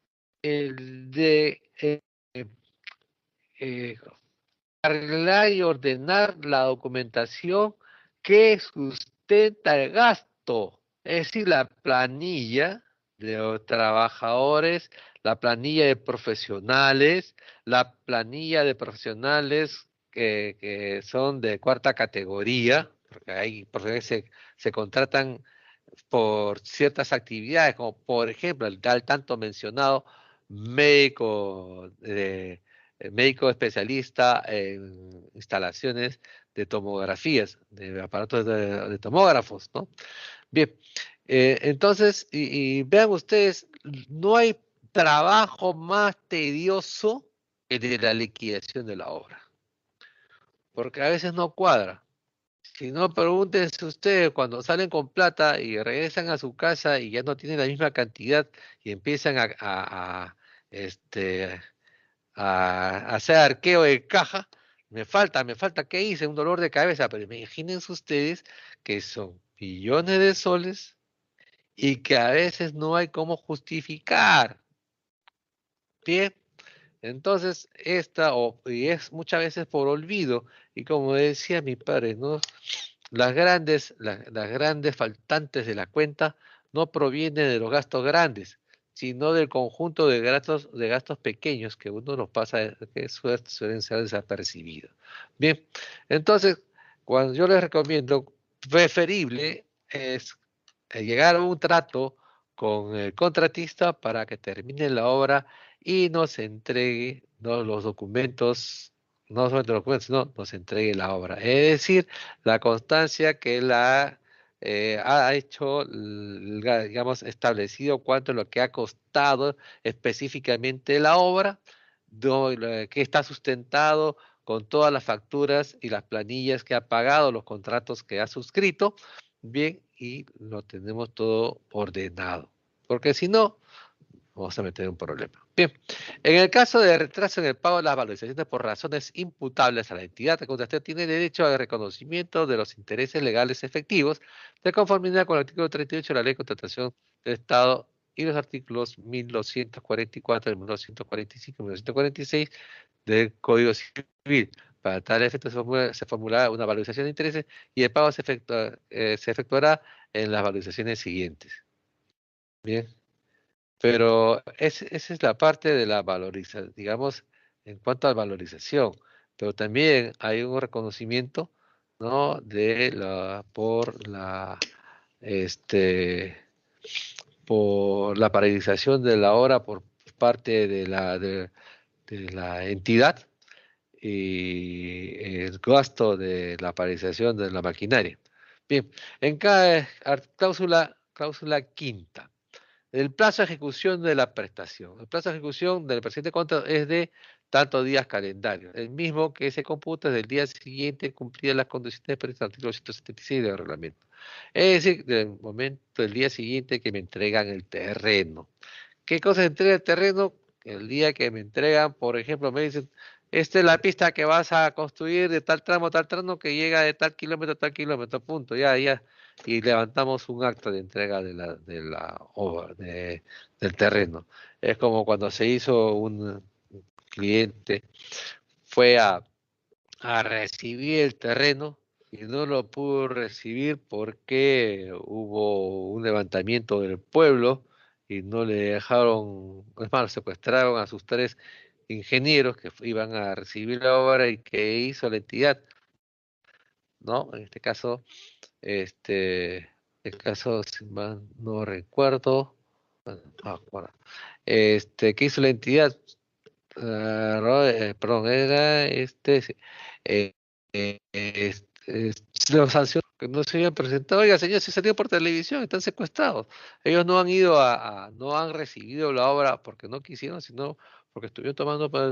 el de eh, arreglar y ordenar la documentación que sustenta el gasto, es decir, la planilla de los trabajadores, la planilla de profesionales, la planilla de profesionales que son de cuarta categoría, porque hay profesionales que se contratan por ciertas actividades, como por ejemplo el tal tanto mencionado médico, médico especialista en instalaciones de tomografías, de aparatos de tomógrafos, ¿no? Bien, entonces, y vean ustedes, no hay trabajo más tedioso que el de la liquidación de la obra, porque a veces no cuadra. Si no, pregúntense ustedes cuando salen con plata y regresan a su casa y ya no tienen la misma cantidad y empiezan este, a hacer arqueo de caja, me falta, ¿qué hice? Un dolor de cabeza, pero imagínense ustedes que son millones de soles y que a veces no hay cómo justificar. Bien, entonces y es muchas veces por olvido, y como decía mi padre, ¿no? Las grandes faltantes de la cuenta no provienen de los gastos grandes, sino del conjunto de gastos pequeños que uno los pasa, que suelen ser desapercibidos. Bien, entonces, cuando yo les recomiendo, preferible es llegar a un trato con el contratista para que termine la obra y nos entregue, ¿no?, los documentos, no solamente los documentos, sino nos entregue la obra. Es decir, la constancia que él ha hecho, digamos, establecido cuánto es lo que ha costado específicamente la obra, que está sustentado con todas las facturas y las planillas que ha pagado, los contratos que ha suscrito, bien, y lo tenemos todo ordenado. Porque si no, vamos a meter un problema. Bien, en el caso de retraso en el pago de las valorizaciones por razones imputables a la entidad, el contratista tiene derecho al reconocimiento de los intereses legales efectivos de conformidad con el artículo 38 de la Ley de Contratación del Estado y los artículos 1244, 1245 y 1246 del Código Civil. Para tal efecto se formulará una valorización de intereses y el pago se efectuará en las valorizaciones siguientes. Bien. Pero esa es la parte de la valorización, digamos, en cuanto a valorización. Pero también hay un reconocimiento, ¿no?, este, por la paralización de la obra por parte de la entidad y el gasto de la paralización de la maquinaria. Bien, en cada cláusula quinta. El plazo de ejecución de la prestación. El plazo de ejecución del presente contrato es de tantos días calendarios, el mismo que se computa desde el día siguiente cumplidas las condiciones previstas en el artículo 176 del reglamento. Es decir, del momento, del día siguiente que me entregan el terreno. ¿Qué cosa entrega el terreno? El día que me entregan, por ejemplo, me dicen, esta es la pista que vas a construir de tal tramo, que llega de tal kilómetro a tal kilómetro, punto, ya, ya. Y levantamos un acta de entrega de la obra, del terreno. Es como cuando se hizo un cliente, fue a recibir el terreno y no lo pudo recibir porque hubo un levantamiento del pueblo y no le dejaron, es más, secuestraron a sus 3 ingenieros que iban a recibir la obra y que hizo la entidad, ¿no? En este caso, si mal no recuerdo, bueno, que hizo la entidad, perdón, era sí, eh, los sancionó que no se habían presentado. Oiga, señor, se salió por televisión, están secuestrados. Ellos no han ido no han recibido la obra porque no quisieron, sino porque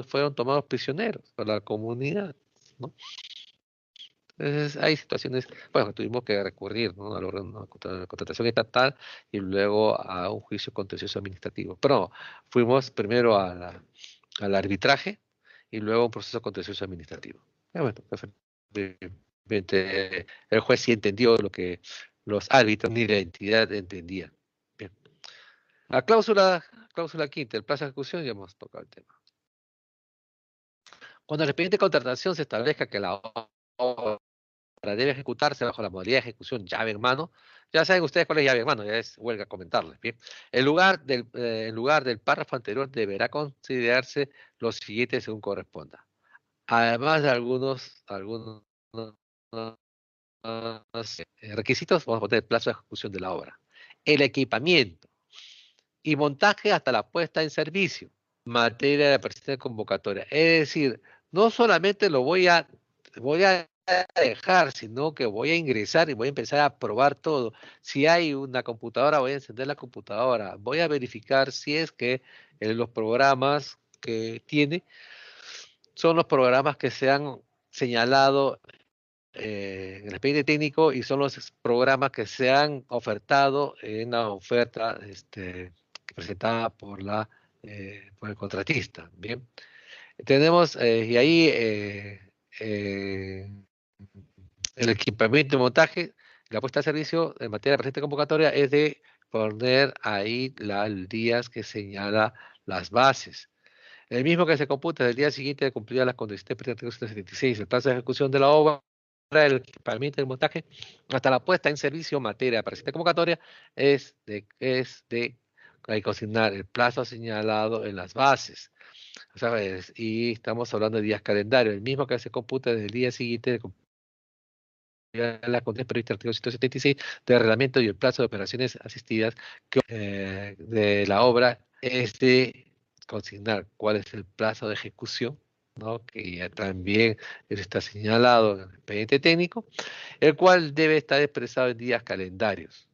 fueron tomados prisioneros por la comunidad, ¿no? Entonces, hay situaciones, bueno, tuvimos que recurrir, ¿no? A la contratación estatal y luego a un juicio contencioso administrativo. Pero fuimos primero al arbitraje y luego a un proceso contencioso administrativo. Bueno, perfectamente, el juez sí entendió lo que los árbitros ni la entidad entendían. Bien. La cláusula quinta, el plazo de ejecución, ya hemos tocado el tema. Cuando el expediente de contratación se establezca que la obra debe ejecutarse bajo la modalidad de ejecución llave en mano, ya saben ustedes cuál es llave en mano, ya es huelga comentarles. Bien. En lugar del párrafo anterior deberá considerarse lo siguiente según corresponda. Además de algunos requisitos, vamos a poner el plazo de ejecución de la obra. El equipamiento y montaje hasta la puesta en servicio. Materia de presente convocatoria. Es decir, no solamente voy a dejar, sino que voy a ingresar y voy a empezar a probar todo. Si hay una computadora, voy a encender la computadora. Voy a verificar si es que los programas que tiene son los programas que se han señalado en el expediente técnico y son los programas que se han ofertado en la oferta presentada por el contratista. Bien, tenemos y ahí eh, el equipamiento y montaje, la puesta a servicio en materia de presente convocatoria es de poner ahí los días que señala las bases. El mismo que se computa el día siguiente de cumplir las condiciones del artículo 176, el plazo de ejecución de la obra, el equipamiento y el montaje, hasta la puesta en servicio en materia de presente convocatoria, hay que consignar el plazo señalado en las bases. ¿Sabes? Y estamos hablando de días calendarios, el mismo que se computa desde el día siguiente de cumplir las condiciones previstas en el artículo 176 del reglamento y el plazo de operaciones asistidas de la obra es de consignar cuál es el plazo de ejecución, ¿no? Que ya también está señalado en el expediente técnico, el cual debe estar expresado en días calendarios.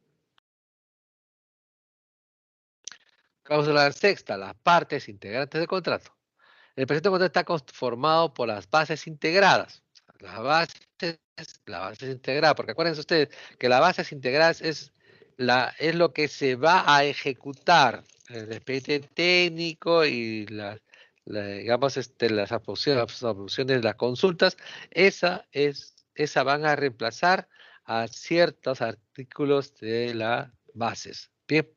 Cláusula sexta, las partes integrantes del contrato. El presente contrato está conformado por las bases integradas. Las bases integradas, porque acuérdense ustedes que las bases integradas es lo que se va a ejecutar, el expediente técnico y digamos, las aprobaciones de las consultas, esa van a reemplazar a ciertos artículos de las bases. Bien.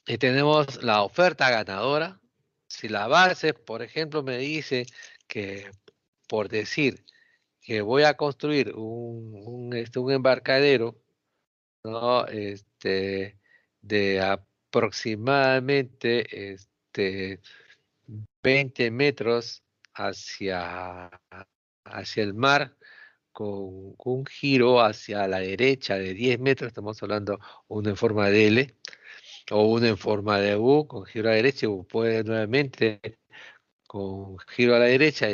Y tenemos la oferta ganadora. Si la base, por ejemplo, me dice que, por decir, que voy a construir un embarcadero, ¿no? De aproximadamente 20 metros hacia el mar, con un giro hacia la derecha de 10 metros, estamos hablando uno en forma de L, o uno en forma de U, con giro a la derecha, o puede nuevamente con giro a la derecha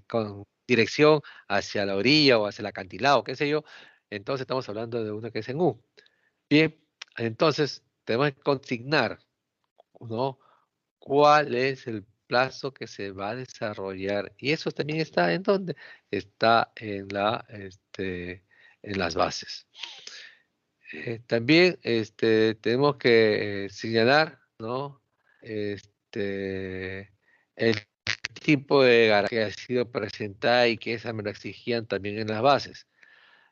con dirección hacia la orilla o hacia el acantilado, qué sé yo, entonces estamos hablando de una que es en U. Bien, entonces tenemos que consignar, ¿no? ¿Cuál es el plazo que se va a desarrollar? Y eso también está en dónde? Está en las bases. También tenemos que señalar, ¿no? El tipo de garantía que ha sido presentada y que esa me lo exigían también en las bases,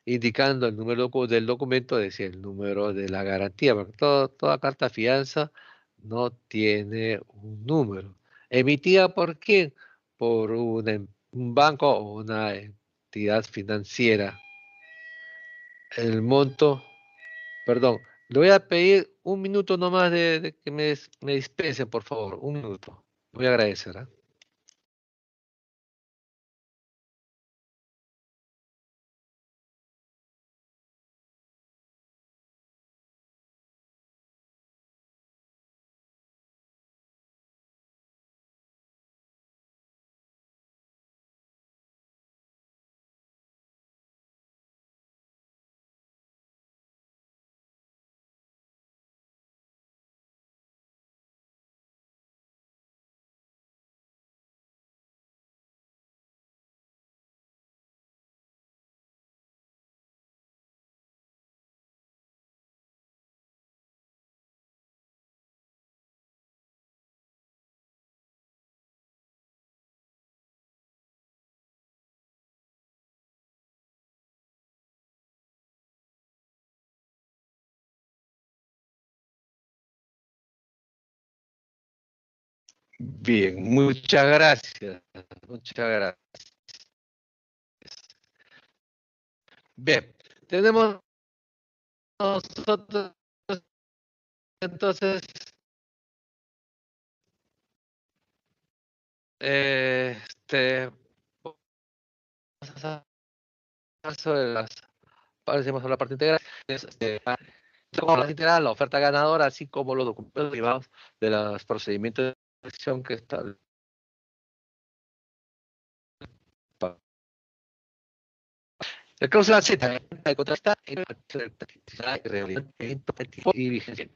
indicando el número del documento, es decir, el número de la garantía, porque toda carta fianza no tiene un número. ¿Emitida por quién? Por un banco o una entidad financiera. El monto. Perdón, le voy a pedir un minuto nomás de que me dispensen, por favor, un minuto. Voy a agradecer, ¿ah? Bien, muchas gracias. Muchas gracias. Bien, tenemos nosotros entonces vamos a hablar sobre decimos sobre la parte integral. Como la parte integral, la oferta ganadora, así como los documentos derivados de los procedimientos de selección que están. La cláusula Z de contrasta y vigencia.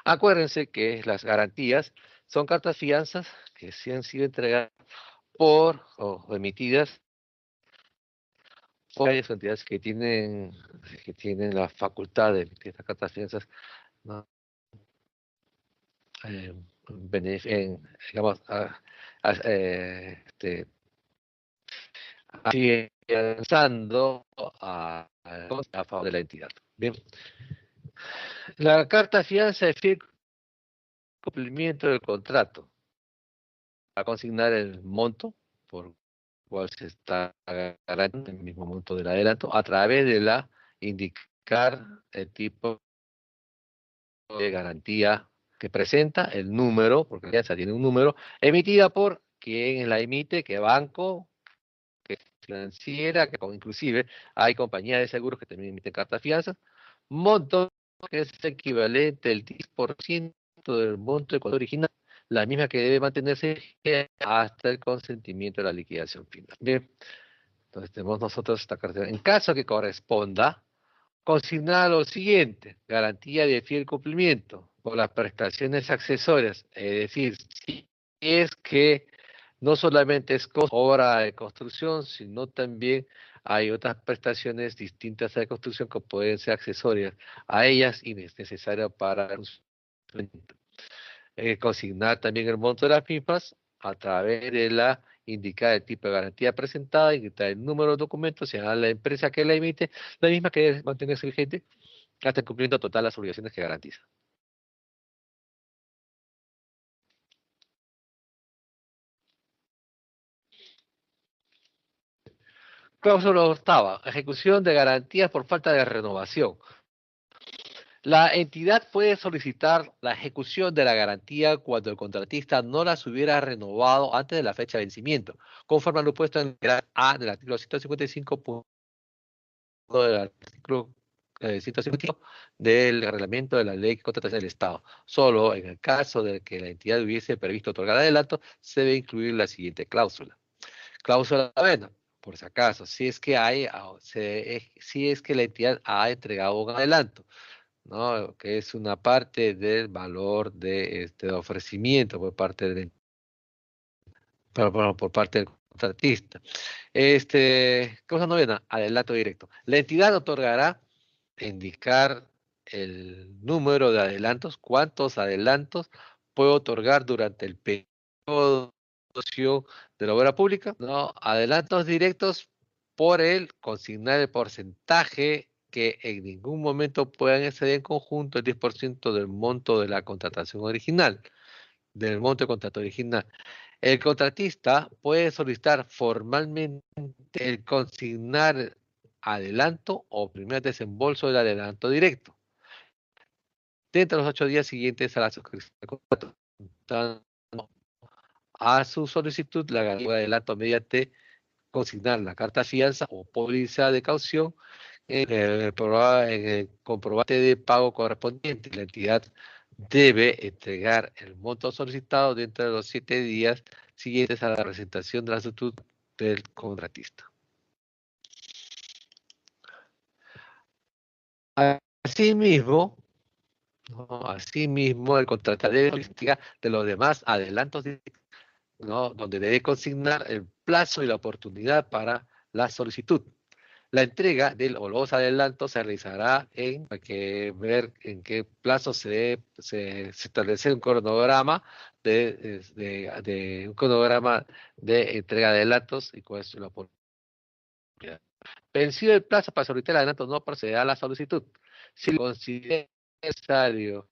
Acuérdense que las garantías son cartas fianzas que sí han sido entregadas por o emitidas por aquellas entidades que tienen la facultad de emitir estas cartas fianzas, ¿no? Digamos, afianzando a favor de la entidad. Bien. La carta fianza es fiel cumplimiento del contrato a consignar el monto por cual se está garantizando el mismo monto del adelanto a través de la indicar el tipo de garantía que presenta, el número, porque la alianza tiene un número, emitida por quien la emite, qué banco, qué financiera, que inclusive hay compañías de seguros que también emiten cartas fianza, monto que es equivalente al 10% del monto de cuota original, la misma que debe mantenerse hasta el consentimiento de la liquidación final. Bien, entonces tenemos nosotros esta cartera. En caso que corresponda, consignar lo siguiente: garantía de fiel cumplimiento por las prestaciones accesorias, es decir, si es que no solamente es obra de construcción, sino también hay otras prestaciones distintas a la construcción que pueden ser accesorias a ellas y es necesario para el funcionamiento. Consignar también el monto de las mismas a través de la indicar el tipo de garantía presentada, indicar el número de documentos, señalar la empresa que la emite, la misma que debe mantenerse vigente hasta el cumplimiento total de las obligaciones que garantiza. Cláusula octava, ejecución de garantías por falta de renovación. La entidad puede solicitar la ejecución de la garantía cuando el contratista no las hubiera renovado antes de la fecha de vencimiento, conforme a lo puesto en el A del artículo 155. Del artículo 155 del reglamento de la ley de contratación del Estado. Solo en el caso de que la entidad hubiese previsto otorgar adelanto, se debe incluir la siguiente cláusula. Cláusula novena, por si acaso, si es que si es que la entidad ha entregado un adelanto, ¿no? Que es una parte del valor de este ofrecimiento por parte del contratista. Cosa novena, adelanto directo. La entidad otorgará indicar el número de adelantos, cuántos adelantos puede otorgar durante el periodo de la obra pública, ¿no? Adelantos directos por el consignar el porcentaje que en ningún momento puedan exceder en conjunto el 10% del monto de la contratación original, del monto de contrato original. El contratista puede solicitar formalmente el consignar adelanto o primer desembolso del adelanto directo dentro de los 8 días siguientes a la suscripción del contrato. A su solicitud, la garantía de adelanto mediante consignar la carta fianza o póliza de caución en el comprobante de pago correspondiente. La entidad debe entregar el monto solicitado dentro de los 7 días siguientes a la presentación de la solicitud del contratista. Asimismo, el contratista debe solicitar de los demás adelantos, ¿no? Donde debe consignar el plazo y la oportunidad para la solicitud. La entrega o los adelantos se realizará hay que ver en qué plazo se establece un cronograma un cronograma de entrega de adelantos y cuál es la oportunidad. Vencido el plazo para solicitar el adelanto, no procederá a la solicitud. Si considera necesario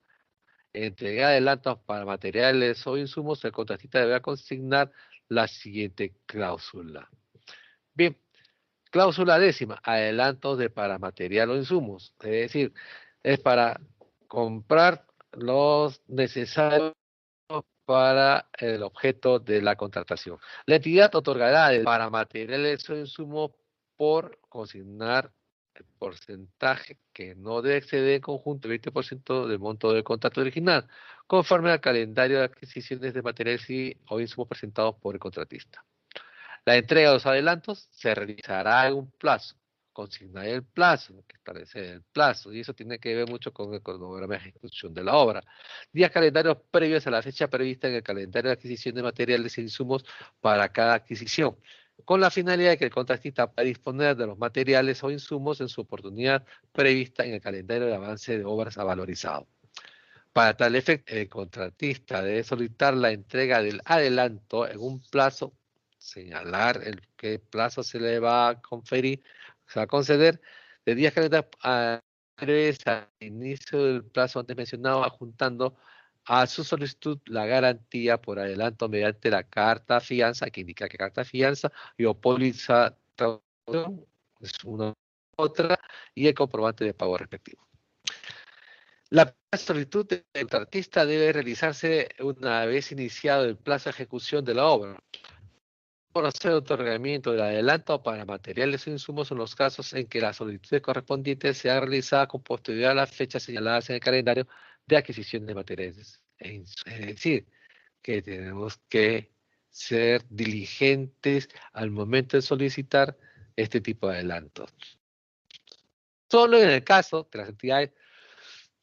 entregar adelantos para materiales o insumos, el contratista deberá consignar la siguiente cláusula. Bien, cláusula 10ª, adelantos de para material o insumos. Es decir, es para comprar los necesarios para el objeto de la contratación. La entidad otorgará el para materiales o insumos por consignar el porcentaje que no debe exceder en conjunto el 20% del monto del contrato original, conforme al calendario de adquisiciones de materiales o insumos presentados por el contratista. La entrega de los adelantos se realizará en un plazo. Consignar el plazo, que establece el plazo, y eso tiene que ver mucho con el cronograma de ejecución de la obra. Días calendarios previos a la fecha prevista en el calendario de adquisición de materiales e insumos para cada adquisición, con la finalidad de que el contratista pueda disponer de los materiales o insumos en su oportunidad prevista en el calendario de avance de obras a valorizado. Para tal efecto, el contratista debe solicitar la entrega del adelanto en un plazo, señalar el qué plazo se le va a conferir, se va a conceder, de días calendarios previos al inicio del plazo antes mencionado, adjuntando a su solicitud la garantía por adelanto mediante la carta fianza, que indica que carta fianza y o póliza es una otra, y el comprobante de pago respectivo. La solicitud del contratista debe realizarse una vez iniciado el plazo de ejecución de la obra. Conocer el otorgamiento del adelanto para materiales e insumos en los casos en que la solicitud correspondiente sea realizada con posterioridad a las fechas señaladas en el calendario de adquisición de materiales. Es decir, que tenemos que ser diligentes al momento de solicitar este tipo de adelantos. Solo en el caso de las entidades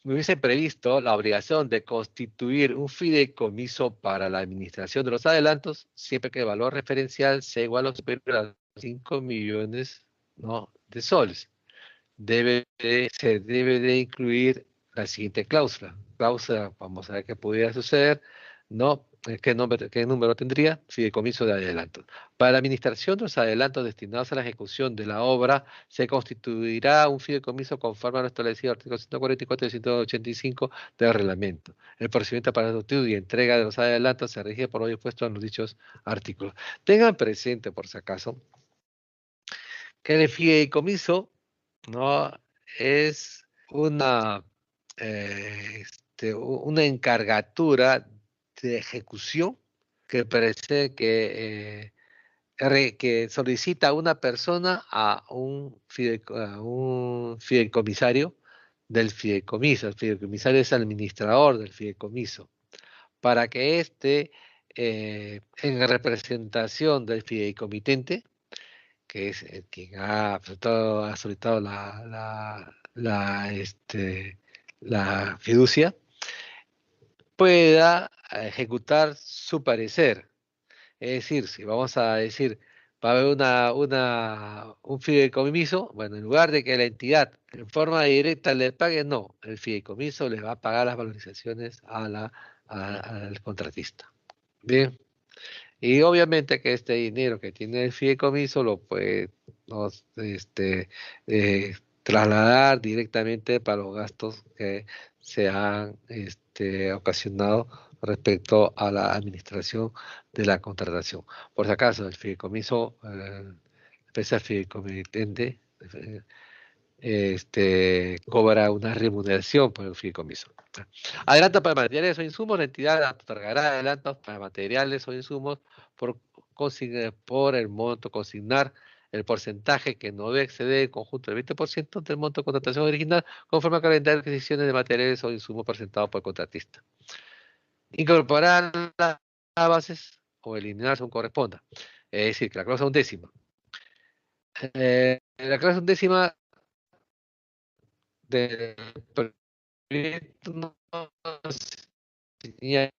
me hubiese previsto la obligación de constituir un fideicomiso para la administración de los adelantos, siempre que el valor referencial sea igual o superior a 5 millones, ¿no?, de soles. Se debe de incluir la siguiente cláusula. Vamos a ver qué pudiera suceder, ¿no? ¿Qué número tendría? Fideicomiso de adelantos. Para la administración de los adelantos destinados a la ejecución de la obra, se constituirá un fideicomiso conforme a lo establecido en el artículo 144 y 185 del reglamento. El procedimiento para la solicitud y entrega de los adelantos se rige por lo dispuesto en los dichos artículos. Tengan presente, por si acaso, que el fideicomiso, ¿no?, es una encargatura de ejecución que parece que solicita una persona a un fideicomisario del fideicomiso. El fideicomisario es el administrador del fideicomiso, para que éste, en representación del fideicomitente, que es quien ha solicitado la fiducia, pueda ejecutar su parecer. Es decir, si vamos a decir, va a haber un fideicomiso, bueno, en lugar de que la entidad en forma directa le pague, no, el fideicomiso le va a pagar las valorizaciones al contratista. Bien. Y obviamente que este dinero que tiene el fideicomiso lo puede trasladar directamente para los gastos que se han ocasionado respecto a la administración de la contratación. Por si acaso, el fideicomiso, empresa fideicomitente, cobra una remuneración por el fideicomiso. Adelanto para materiales o insumos, la entidad otorgará adelantos para materiales o insumos por el monto consignar el porcentaje que no debe exceder el conjunto del 20% del monto de contratación original conforme al calendario de adquisiciones de materiales o insumos presentados por el contratista. Incorporar las bases o eliminar según corresponda. Es decir, que la cláusula undécima. La cláusula undécima del proyecto no señala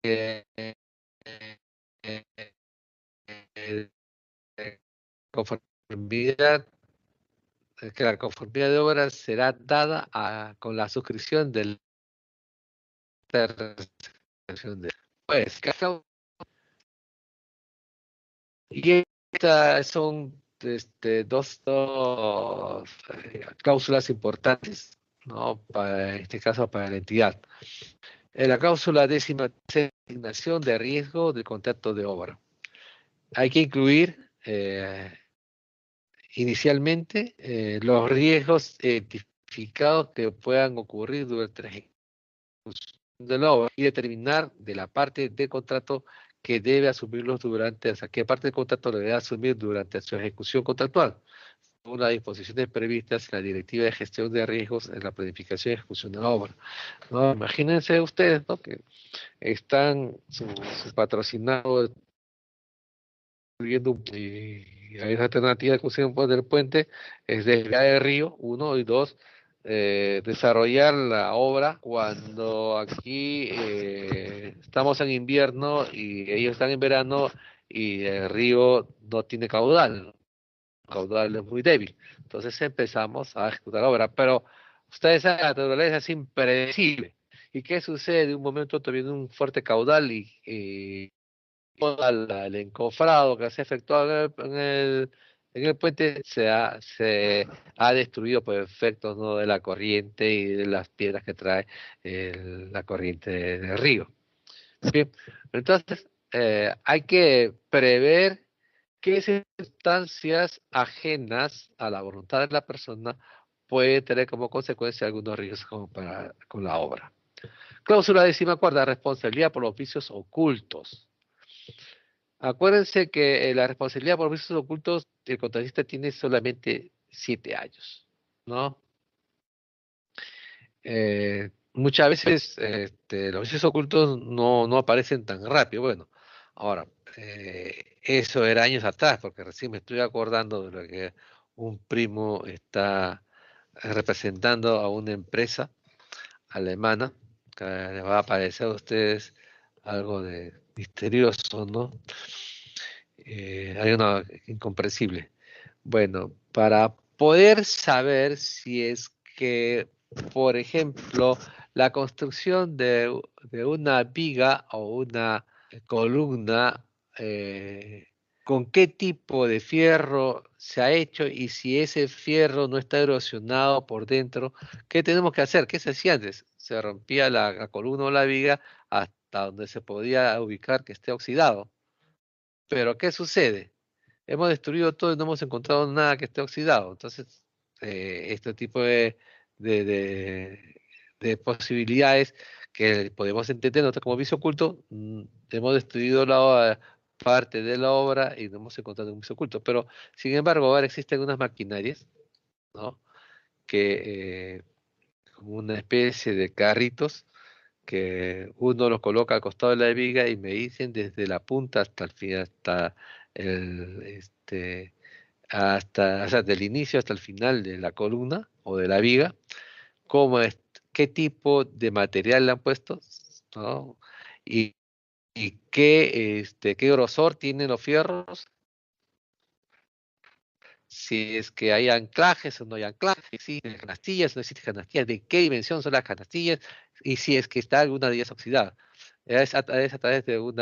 que conformidad, que la conformidad de obras será dada con la suscripción del pues, y estas son cláusulas importantes, ¿no? En este caso para la entidad. En la cláusula 10ª, asignación de riesgo del contrato de obra. Hay que incluir inicialmente los riesgos identificados que puedan ocurrir durante la ejecución de la obra y determinar de la parte del contrato que debe asumirlos durante, o sea, qué parte del contrato debe asumir durante su ejecución contractual. Las disposiciones previstas en la Directiva de Gestión de Riesgos en la planificación y ejecución de la obra. ¿No? Imagínense ustedes, ¿no? Que están su patrocinado y hay una alternativa de construcción del puente es desviar el río, 1 y 2, desarrollar la obra cuando aquí estamos en invierno y ellos están en verano y el río no tiene caudal, ¿no? El caudal es muy débil. Entonces empezamos a ejecutar la obra, pero ustedes saben, la naturaleza es impredecible. ¿Y qué sucede? De un momento a otro viene un fuerte caudal y todo el encofrado que se ha efectuado en el puente se ha destruido por efectos, ¿no? De la corriente y de las piedras que trae la corriente del río. Bien, entonces hay que prever qué circunstancias ajenas a la voluntad de la persona pueden tener como consecuencia algunos riesgos con la obra. Cláusula 14ª, responsabilidad por los vicios ocultos. Acuérdense que la responsabilidad por vicios ocultos, el contratista tiene solamente 7 años, ¿no? Muchas veces los vicios ocultos no aparecen tan rápido. Bueno, ahora, eso era años atrás, porque recién me estoy acordando de lo que un primo está representando a una empresa alemana, que les va a parecer a ustedes algo de misterioso, ¿no? Hay una incomprensible. Bueno, para poder saber si es que, por ejemplo, la construcción de una viga o una columna, con qué tipo de fierro se ha hecho y si ese fierro no está erosionado por dentro, ¿qué tenemos que hacer? ¿Qué se hacía antes? Se rompía la columna o la viga hasta donde se podía ubicar que esté oxidado. Pero ¿qué sucede? Hemos destruido todo y no hemos encontrado nada que esté oxidado. Entonces, este tipo de, de- de posibilidades que podemos entender nosotros como vicio oculto, hemos destruido la parte de la obra y no hemos encontrado un vicio oculto. Pero, sin embargo, ahora existen unas maquinarias, ¿no? Que, como una especie de carritos, que uno los coloca al costado de la viga y me dicen desde la punta hasta el fin, hasta el, o sea, del inicio hasta el final de la columna o de la viga, cómo es, qué tipo de material le han puesto, ¿no? Y, y qué grosor tienen los fierros, si es que hay anclajes o no hay anclajes, si hay canastillas o no existen canastillas, de qué dimensión son las canastillas y si es que está alguna de ellas oxidada. Es a través de un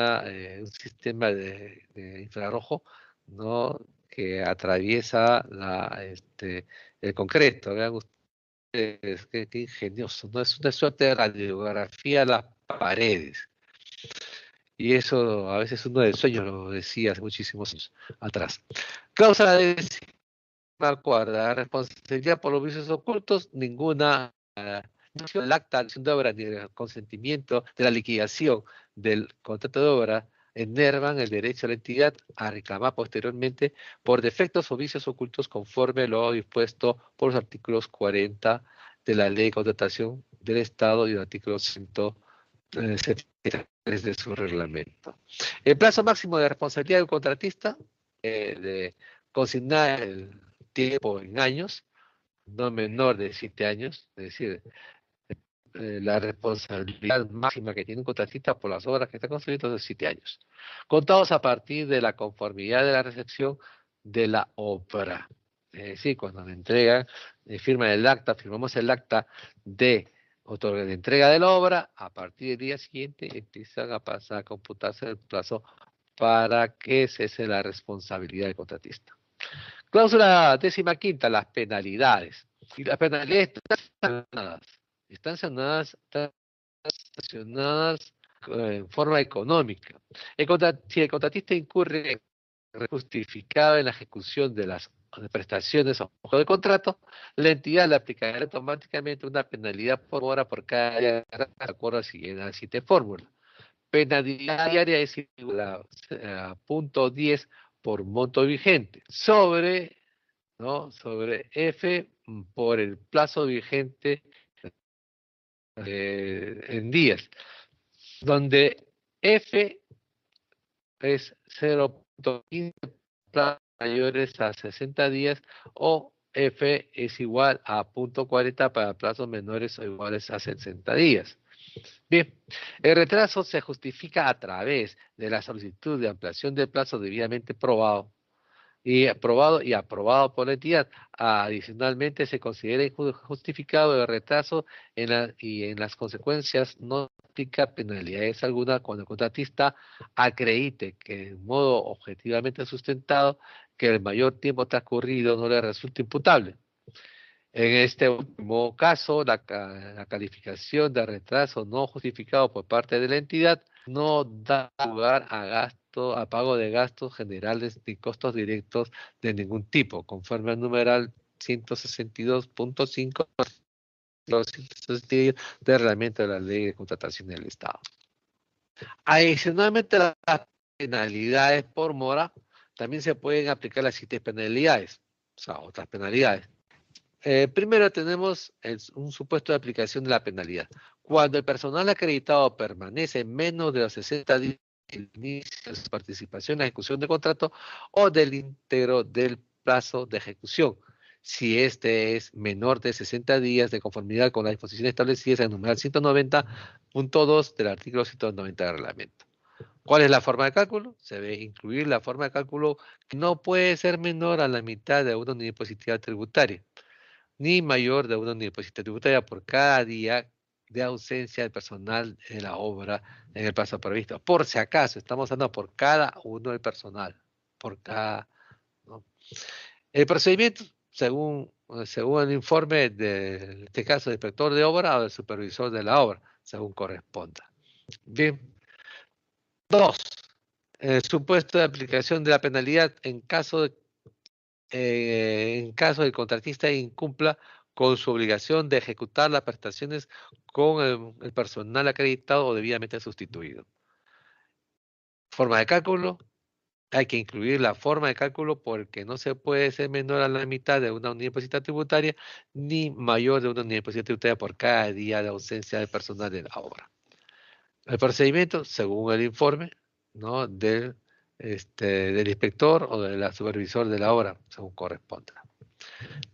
sistema de infrarrojo, ¿no? Que atraviesa el concreto. Vean ustedes, qué ingenioso, ¿no? Es una suerte de radiografía a las paredes. Y eso a veces uno del sueño lo decía hace muchísimos años atrás. Cláusula de cuarta, responsabilidad por los vicios ocultos, ninguna el acta de obra ni el consentimiento de la liquidación del contrato de obra enervan el derecho a la entidad a reclamar posteriormente por defectos o vicios ocultos conforme lo dispuesto por los artículos 40 de la Ley de Contratación del Estado y el artículo 173 de su reglamento. El plazo máximo de responsabilidad del contratista de consignar el tiempo en años, no menor de 7 años, es decir, la responsabilidad máxima que tiene un contratista por las obras que está construyendo es de 7 años, contados a partir de la conformidad de la recepción de la obra. Es decir, cuando me entregan, firman el acta, firmamos el acta de de entrega de la obra, a partir del día siguiente empiezan a pasar a computarse el plazo para que cese la responsabilidad del contratista. Cláusula 15ª, las penalidades. Y las penalidades están sancionadas en forma económica. Si el contratista incurre justificado en la ejecución de las prestaciones o de contrato, la entidad le aplicará automáticamente una penalidad por hora por cada día de acuerdo a la siguiente fórmula. Penalidad diaria es igual a .10 por monto vigente sobre F por el plazo vigente en días, donde F es 0.15 plazos mayores a 60 días o F es igual a .40 para plazos menores o iguales a 60 días. Bien, el retraso se justifica a través de la solicitud de ampliación del plazo debidamente probado y aprobado por la entidad. Adicionalmente, se considera justificado el retraso y en las consecuencias no aplica penalidades alguna cuando el contratista acredite que en modo objetivamente sustentado que el mayor tiempo transcurrido no le resulta imputable. En este último caso, la calificación de retraso no justificado por parte de la entidad no da lugar a pago de gastos generales ni costos directos de ningún tipo, conforme al numeral 162.5 del reglamento de la Ley de Contratación del Estado. Adicionalmente, las penalidades por mora también se pueden aplicar las siguientes penalidades, o sea, otras penalidades. Primero tenemos un supuesto de aplicación de la penalidad. Cuando el personal acreditado permanece menos de los 60 días del inicio de su participación en la ejecución de contrato o del íntegro del plazo de ejecución, si este es menor de 60 días de conformidad con las disposiciones establecidas en el numeral 190.2 del artículo 190 del reglamento. ¿Cuál es la forma de cálculo? Se debe incluir la forma de cálculo que no puede ser menor a la mitad de una unidad impositiva tributaria, ni mayor de una unidad impositiva tributaria por cada día de ausencia del personal en la obra en el plazo previsto. Por si acaso, estamos hablando por cada uno del personal, ¿no? El procedimiento, según el informe de este caso del inspector de obra o del supervisor de la obra, según corresponda. Bien. 2. El supuesto de aplicación de la penalidad en caso de el contratista incumpla con su obligación de ejecutar las prestaciones con el personal acreditado o debidamente sustituido. Forma de cálculo. Hay que incluir la forma de cálculo porque no se puede ser menor a la mitad de una unidad impositiva tributaria ni mayor de una unidad impositiva tributaria por cada día de ausencia del personal de la obra. El procedimiento, según el informe, ¿no?, del inspector o del supervisor de la obra, según corresponda.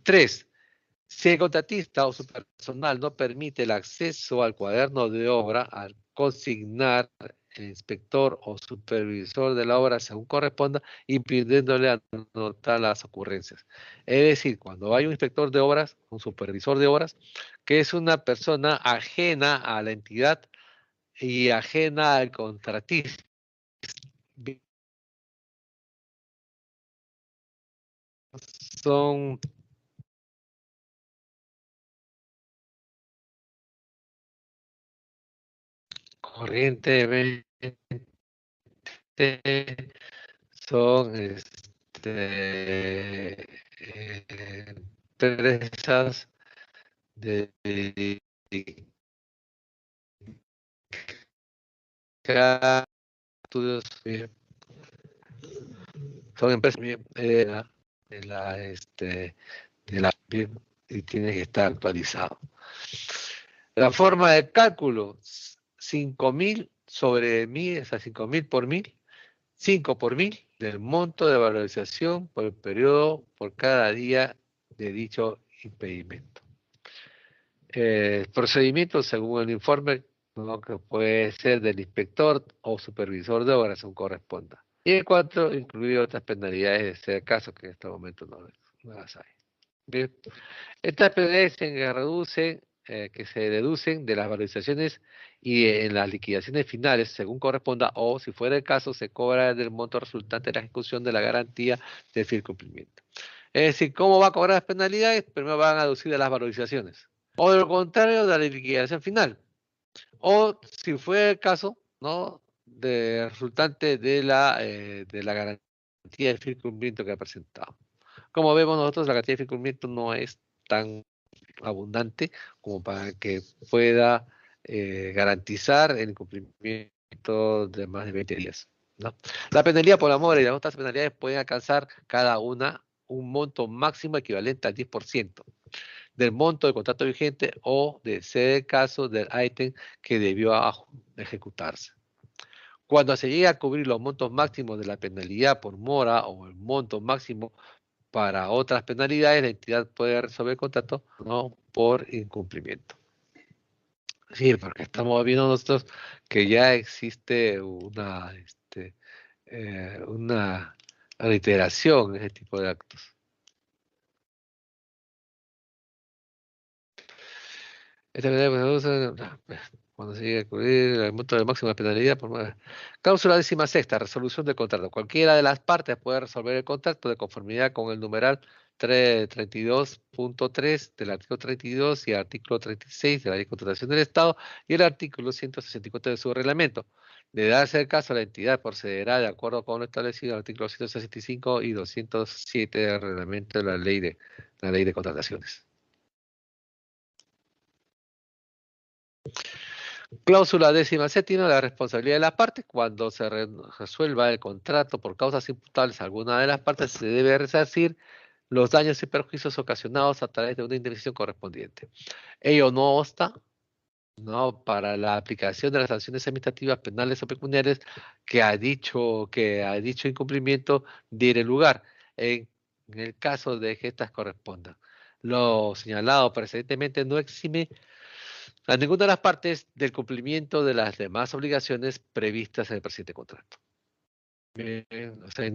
3. Si el contratista o su personal no permite el acceso al cuaderno de obra, al consignar el inspector o supervisor de la obra según corresponda, impidiéndole anotar las ocurrencias. Es decir, cuando hay un inspector de obras, un supervisor de obras, que es una persona ajena a la entidad y ajena al contratista, son corrientemente son empresas de estudios, son empresas y tiene que estar actualizado. La forma de cálculo, 5.000 sobre 1.000, o sea, 5.000 por 1.000, 5 por 1.000 del monto de valorización por el periodo por cada día de dicho impedimento. Procedimiento según el informe, ¿no?, que puede ser del inspector o supervisor de obras según corresponda. Y en 4, incluir otras penalidades de ese caso que en este momento no las hay. Bien. Estas penalidades se deducen de las valorizaciones y en las liquidaciones finales, según corresponda, o si fuera el caso, se cobra del monto resultante de la ejecución de la garantía de fiel cumplimiento. Es decir, ¿cómo va a cobrar las penalidades? Primero van a deducir de las valorizaciones. O de lo contrario, de la liquidación final. O si fue el caso, ¿no? De resultante de la garantía de firme cumplimiento que ha presentado. Como vemos nosotros, la garantía de firme cumplimiento no es tan abundante como para que pueda garantizar el cumplimiento de más de 20 días, ¿no? La penalidad por la mora y las otras penalidades pueden alcanzar cada una un monto máximo equivalente al 10% del monto del contrato vigente o, de ser el caso, del ítem que debió ejecutarse. Cuando se llegue a cubrir los montos máximos de la penalidad por mora o el monto máximo para otras penalidades, la entidad puede resolver el contrato, no por incumplimiento. Sí, porque estamos viendo nosotros que ya existe una reiteración en ese tipo de actos. Cuando se llegue a cubrir el monto de máxima penalidad por cláusula 16ª, resolución del contrato. Cualquiera de las partes puede resolver el contrato de conformidad con el numeral 32.3 del artículo 32 y el artículo 36 de la Ley de Contratación del Estado y el artículo 164 de su reglamento. De darse el caso, la entidad procederá de acuerdo con lo establecido en el artículo 165 y 207 del reglamento de la ley de contrataciones. Cláusula 17ª, la responsabilidad de las partes. Cuando se resuelva el contrato por causas imputables a alguna de las partes, se debe resarcir los daños y perjuicios ocasionados a través de una indemnización correspondiente. Ello no obsta, ¿no?, para la aplicación de las sanciones administrativas, penales o pecuniarias que a dicho incumplimiento diere lugar, en el caso de que éstas correspondan. Lo señalado precedentemente no exime a ninguna de las partes del cumplimiento de las demás obligaciones previstas en el presente contrato. O sea,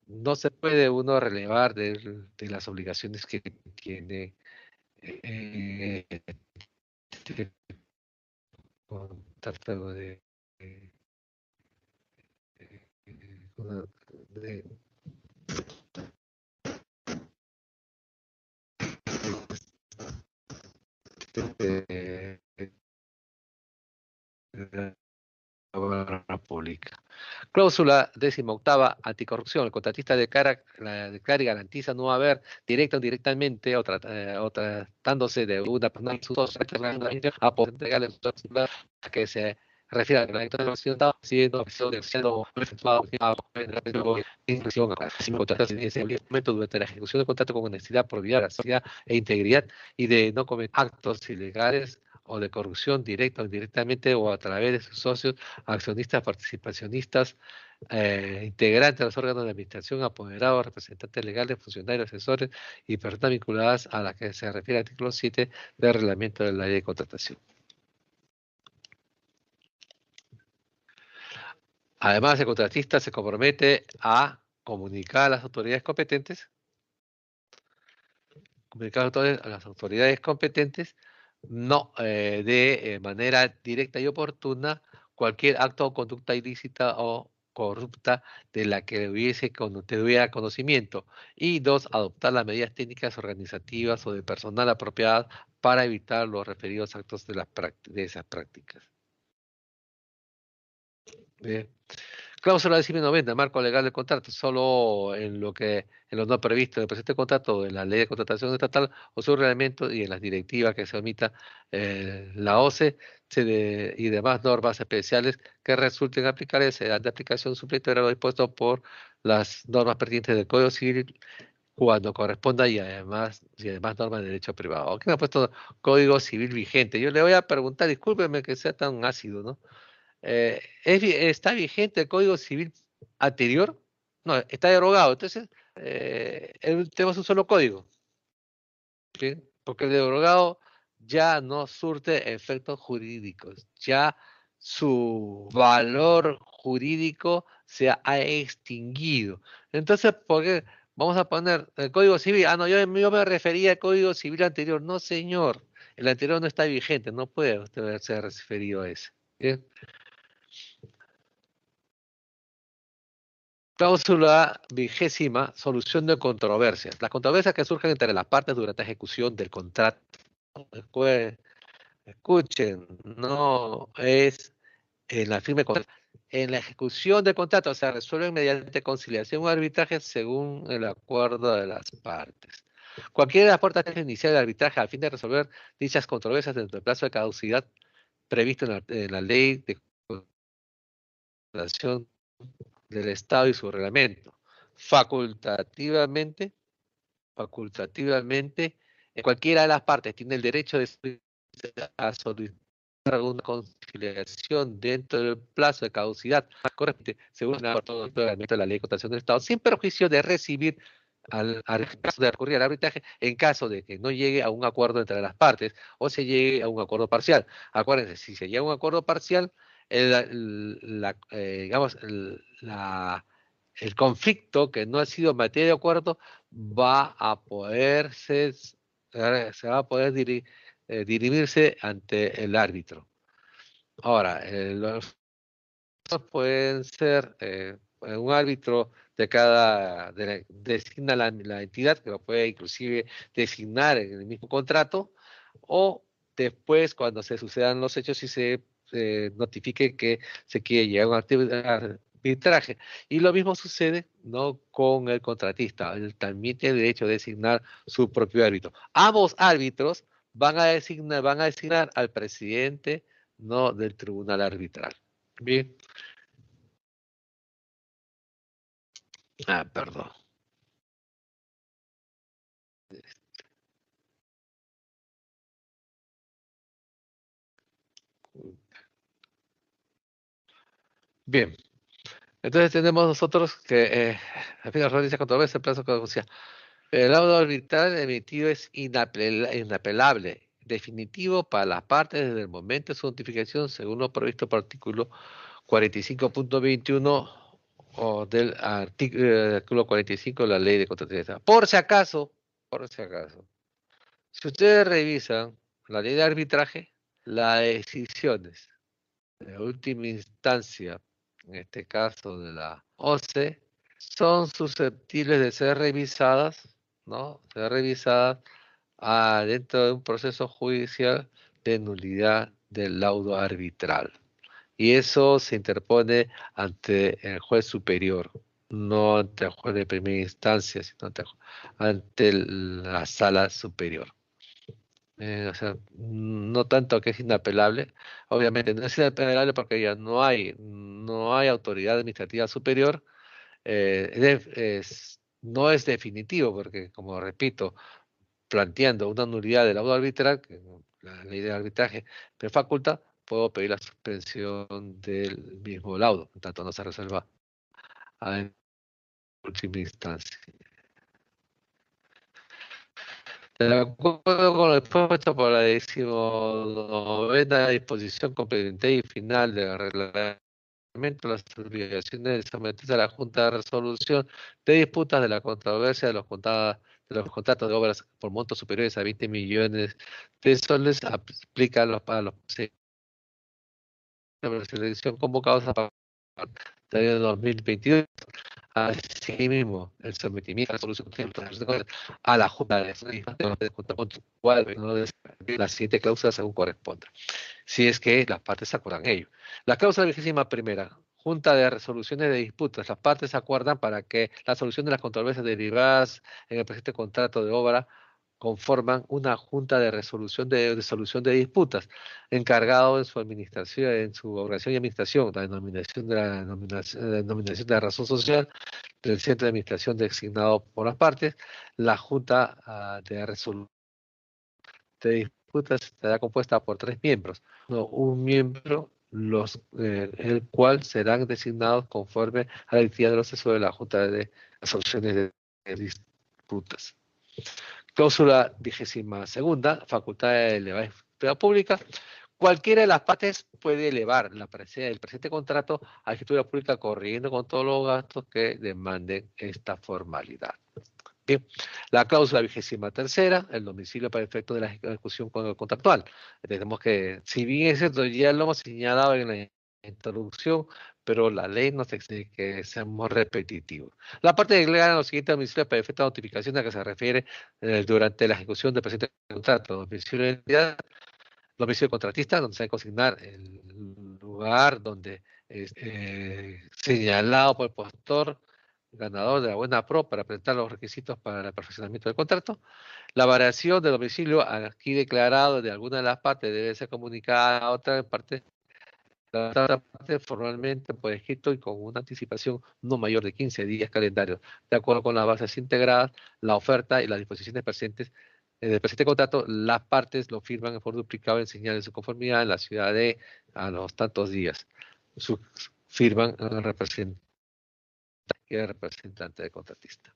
no se puede uno relevar de las obligaciones que tiene eh, este contrato de- de- de la pública. Cláusula 18ª, anticorrupción. El contratista declara y garantiza no haber, directa o indirectamente, o tratándose de una persona a poder entregarle a que se refiere al reglamento de la sociedad, siendo efectuado durante la ejecución del contrato con honestidad, probidad, veracidad e integridad, y de no cometer actos ilegales o de corrupción directa o indirectamente o a través de sus socios, accionistas, participacionistas, integrantes de los órganos de administración, apoderados, representantes legales, funcionarios, asesores y personas vinculadas a las que se refiere el artículo 7 del reglamento de la ley de contratación. Además, el contratista se compromete a comunicar a las autoridades competentes, a las autoridades competentes, no de manera directa y oportuna, cualquier acto o conducta ilícita o corrupta de la que tuviera conocimiento. Y dos, adoptar las medidas técnicas, organizativas o de personal apropiadas para evitar los referidos actos de esas prácticas. Bien. Cláusula 19ª, marco legal del contrato. Solo en lo no previsto en el presente contrato, en la ley de contratación estatal o su reglamento y en las directivas que se omita la OCE y demás normas especiales que resulten aplicables serán de aplicación supletoria a lo dispuesto por las normas pertinentes del Código Civil cuando corresponda y además normas de derecho privado. Aquí me ha puesto Código Civil vigente. Yo le voy a preguntar, discúlpeme que sea tan ácido, ¿no? ¿Está vigente el Código Civil anterior? No, está derogado. Entonces, tenemos un solo código, ¿sí? Porque el derogado ya no surte efectos jurídicos, ya su valor jurídico se ha extinguido. Entonces, ¿por qué vamos a poner el Código Civil? Ah, no, yo me refería al Código Civil anterior. No, señor, el anterior no está vigente, no puede usted haberse referido a ese. ¿Bien? Cláusula 20, solución de controversias. Las controversias que surgen entre las partes durante la ejecución del contrato. Escuchen, no es en la firme contrato. En la ejecución del contrato se resuelven mediante conciliación o arbitraje según el acuerdo de las partes. Cualquiera de las partes iniciales de arbitraje al fin de resolver dichas controversias dentro del plazo de caducidad previsto en la ley de contratación del Estado y su reglamento. Facultativamente, cualquiera de las partes tiene el derecho a solicitar una conciliación dentro del plazo de caducidad correspondiente según el reglamento de la ley de contratación del Estado, sin perjuicio de recibir al caso de recurrir al arbitraje en caso de que no llegue a un acuerdo entre las partes o se llegue a un acuerdo parcial. Acuérdense, si se llega a un acuerdo parcial, digamos, el conflicto que no ha sido materia de acuerdo va a poderse, se va a poder dirimirse ante el árbitro. Ahora, los pueden ser un árbitro designa la entidad, que lo puede inclusive designar en el mismo contrato, o después, cuando se sucedan los hechos y se notifique que se quiere llegar a un arbitraje. Y lo mismo sucede, ¿no?, con el contratista. Él también tiene derecho a designar su propio árbitro. Ambos árbitros van a designar al presidente, ¿no?, del tribunal arbitral. Bien. Perdón. Bien. Entonces tenemos nosotros que al final realiza controversia el plazo de caducidad. El laudo arbitral emitido es inapelable, definitivo para las partes desde el momento de su notificación, según lo previsto por artículo 45.21 o del artículo 45 de la ley de contratación. Por si acaso, si ustedes revisan la ley de arbitraje, las decisiones de última instancia, en este caso de la OCE, son susceptibles de ser revisadas, ¿no? Ser revisadas dentro de un proceso judicial de nulidad del laudo arbitral. Y eso se interpone ante el juez superior, no ante el juez de primera instancia, sino ante la sala superior. O sea, no tanto que es inapelable, obviamente no es inapelable porque ya no hay autoridad administrativa superior, no es definitivo porque, como repito, planteando una nulidad del laudo arbitral, que la ley de arbitraje me faculta, puedo pedir la suspensión del mismo laudo, en tanto no se resuelva en última instancia. De acuerdo con lo expuesto por la 19ª disposición complementaria y final del reglamento, las obligaciones de someterse a la Junta de Resolución de disputas de la controversia de los contratos de obras por montos superiores a 20 millones de soles aplica a los de selección convocados a partir del año 2022. Asimismo, el sometimiento a la resolución a la Junta de las 7 cláusulas según corresponda, si es que las partes acuerdan ello. La cláusula 21ª, Junta de Resoluciones de Disputas. Las partes acuerdan para que la solución de las controversias derivadas en el presente contrato de obra conforman una junta de solución de disputas, encargado en su administración, en su organización y administración, la denominación de la razón social del centro de administración designado por las partes. La junta de resolución de disputas estará compuesta por 3 miembros, no un miembro, el cual serán designados conforme a la actividad de los asesores de la Junta de Resoluciones de Disputas. Cláusula 22ª, facultad de elevar escritura pública. Cualquiera de las partes puede elevar el presente contrato a escritura pública corriendo con todos los gastos que demanden esta formalidad. Bien. La cláusula 23ª, el domicilio para efecto de la ejecución contractual. Tenemos que, si bien es cierto, ya lo hemos señalado en la introducción, pero la ley nos exige que seamos repetitivos. La parte de legal en los siguientes domicilios para efecto de notificación a que se refiere durante la ejecución del presente contrato. Domicilio de entidad, domicilio contratista, donde se va a consignar el lugar donde es señalado por el postor ganador de la buena pro para presentar los requisitos para el perfeccionamiento del contrato. La variación de domicilio aquí declarado de alguna de las partes debe ser comunicada a otra parte, la otra parte formalmente por escrito y con una anticipación no mayor de 15 días calendarios, de acuerdo con las bases integradas, la oferta y las disposiciones presentes. Del presente contrato, las partes lo firman en forma duplicada en señal de su conformidad en la ciudad de a los tantos días. Firman el representante y el representante del contratista.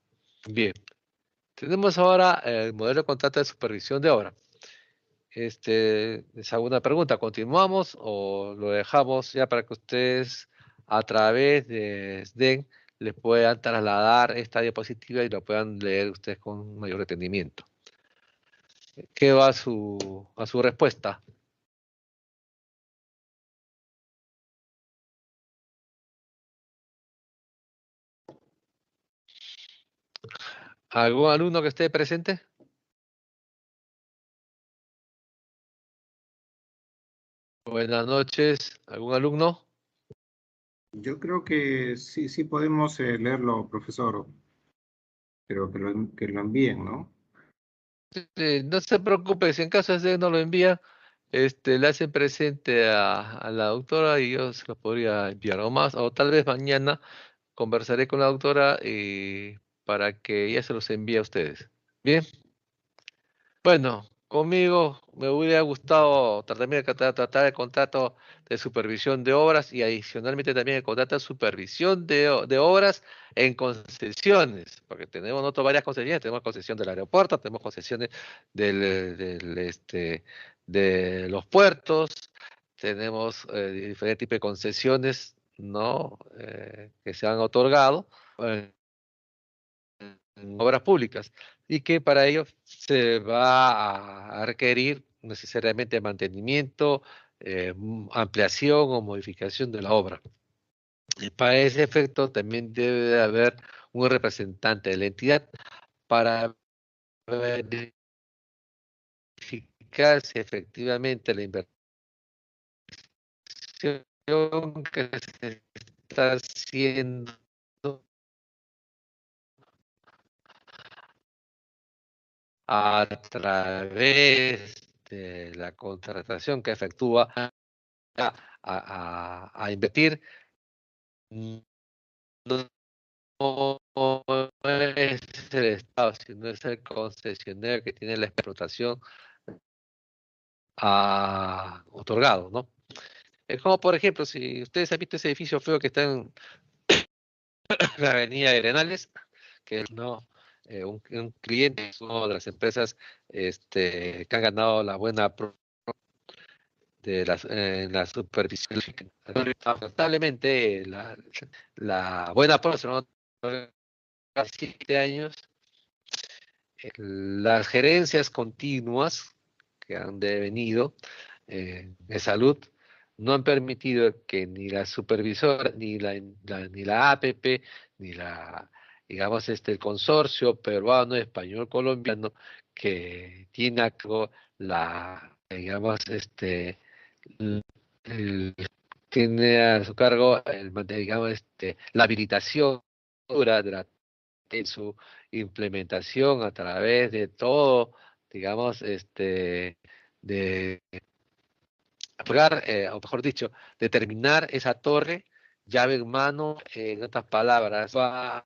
Bien, tenemos ahora el modelo de contrato de supervisión de obra. Les hago una pregunta, ¿continuamos o lo dejamos ya para que ustedes a través de SDEN les puedan trasladar esta diapositiva y lo puedan leer ustedes con mayor detenimiento? ¿Qué va a su respuesta? ¿Algún alumno que esté presente? Buenas noches, ¿algún alumno? Yo creo que sí, sí podemos leerlo, profesor, pero que lo envíen, ¿no? No se preocupe, si en caso de no lo envía, le hacen presente a la doctora y yo se lo podría enviar o más, o tal vez mañana conversaré con la doctora para que ella se los envíe a ustedes. Bien, bueno, conmigo me hubiera gustado tratar el contrato de supervisión de obras y adicionalmente también el contrato de supervisión de obras en concesiones, porque tenemos nosotros varias concesiones, tenemos concesión del aeropuerto, tenemos concesiones de los puertos, tenemos diferentes tipos de concesiones, ¿no? Que se han otorgado. En obras públicas y que para ello se va a requerir necesariamente mantenimiento, ampliación o modificación de la obra. Y para ese efecto también debe de haber un representante de la entidad para verificar si efectivamente la inversión que se está haciendo a través de la contratación que efectúa a invertir, no es el Estado, sino es el concesionario que tiene la explotación otorgado, ¿no? Es como, por ejemplo, si ustedes han visto ese edificio feo que está en la avenida Arenales, que es ¿no? Un cliente, es una de las empresas que han ganado la buena de la supervisión. Lamentablemente, la buena pro, 7 años, las gerencias continuas que han devenido de salud no han permitido que ni la supervisora, ni la APP, ni digamos, el consorcio peruano, español, colombiano, que tiene a cargo digamos, tiene a su cargo digamos, la habilitación de en su implementación a través de todo, digamos, de apagar, o mejor dicho, determinar esa torre, llave en mano, en otras palabras, se van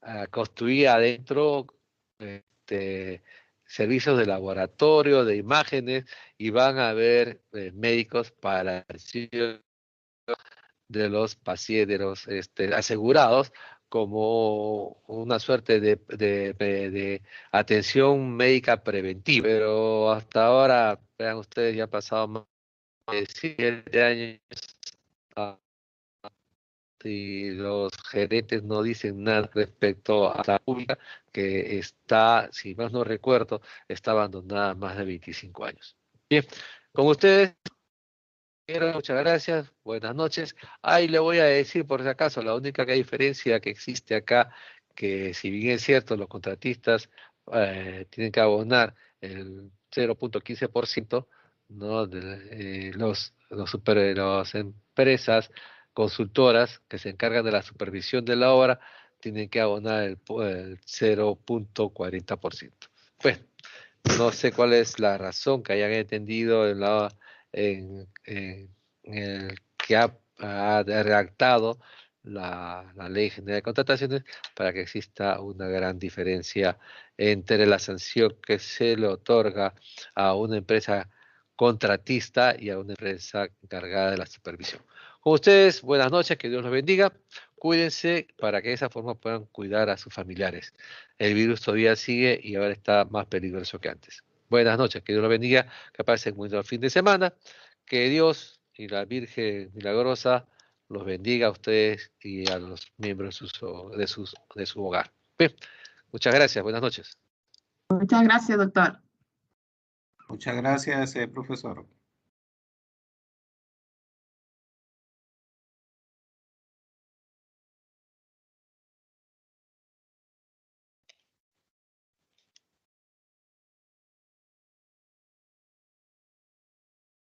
a construir adentro servicios de laboratorio, de imágenes, y van a haber médicos para de los pacientes, de los asegurados, como una suerte de atención médica preventiva. Pero hasta ahora, vean ustedes, ya han pasado más de 7 años ah, y los gerentes no dicen nada respecto a la pública que está, si más no recuerdo, está abandonada más de 25 años. Bien, con ustedes Muchas gracias, buenas noches. Ahí le voy a decir, por si acaso, la única diferencia que existe acá, que si bien es cierto, los contratistas tienen que abonar el 0,15%, ¿no? Las empresas consultoras que se encargan de la supervisión de la obra tienen que abonar el 0,40%. Pues, no sé cuál es la razón que hayan entendido en el que ha redactado la Ley General de Contrataciones para que exista una gran diferencia entre la sanción que se le otorga a una empresa contratista y a una empresa encargada de la supervisión. Con ustedes, buenas noches, que Dios los bendiga. Cuídense para que de esa forma puedan cuidar a sus familiares. El virus todavía sigue y ahora está más peligroso que antes. Buenas noches, que Dios los bendiga, que pasen un buen fin de semana, que Dios y la Virgen Milagrosa los bendiga a ustedes y a los miembros de su hogar. Bien, muchas gracias, buenas noches. Muchas gracias, doctor. Muchas gracias, profesor.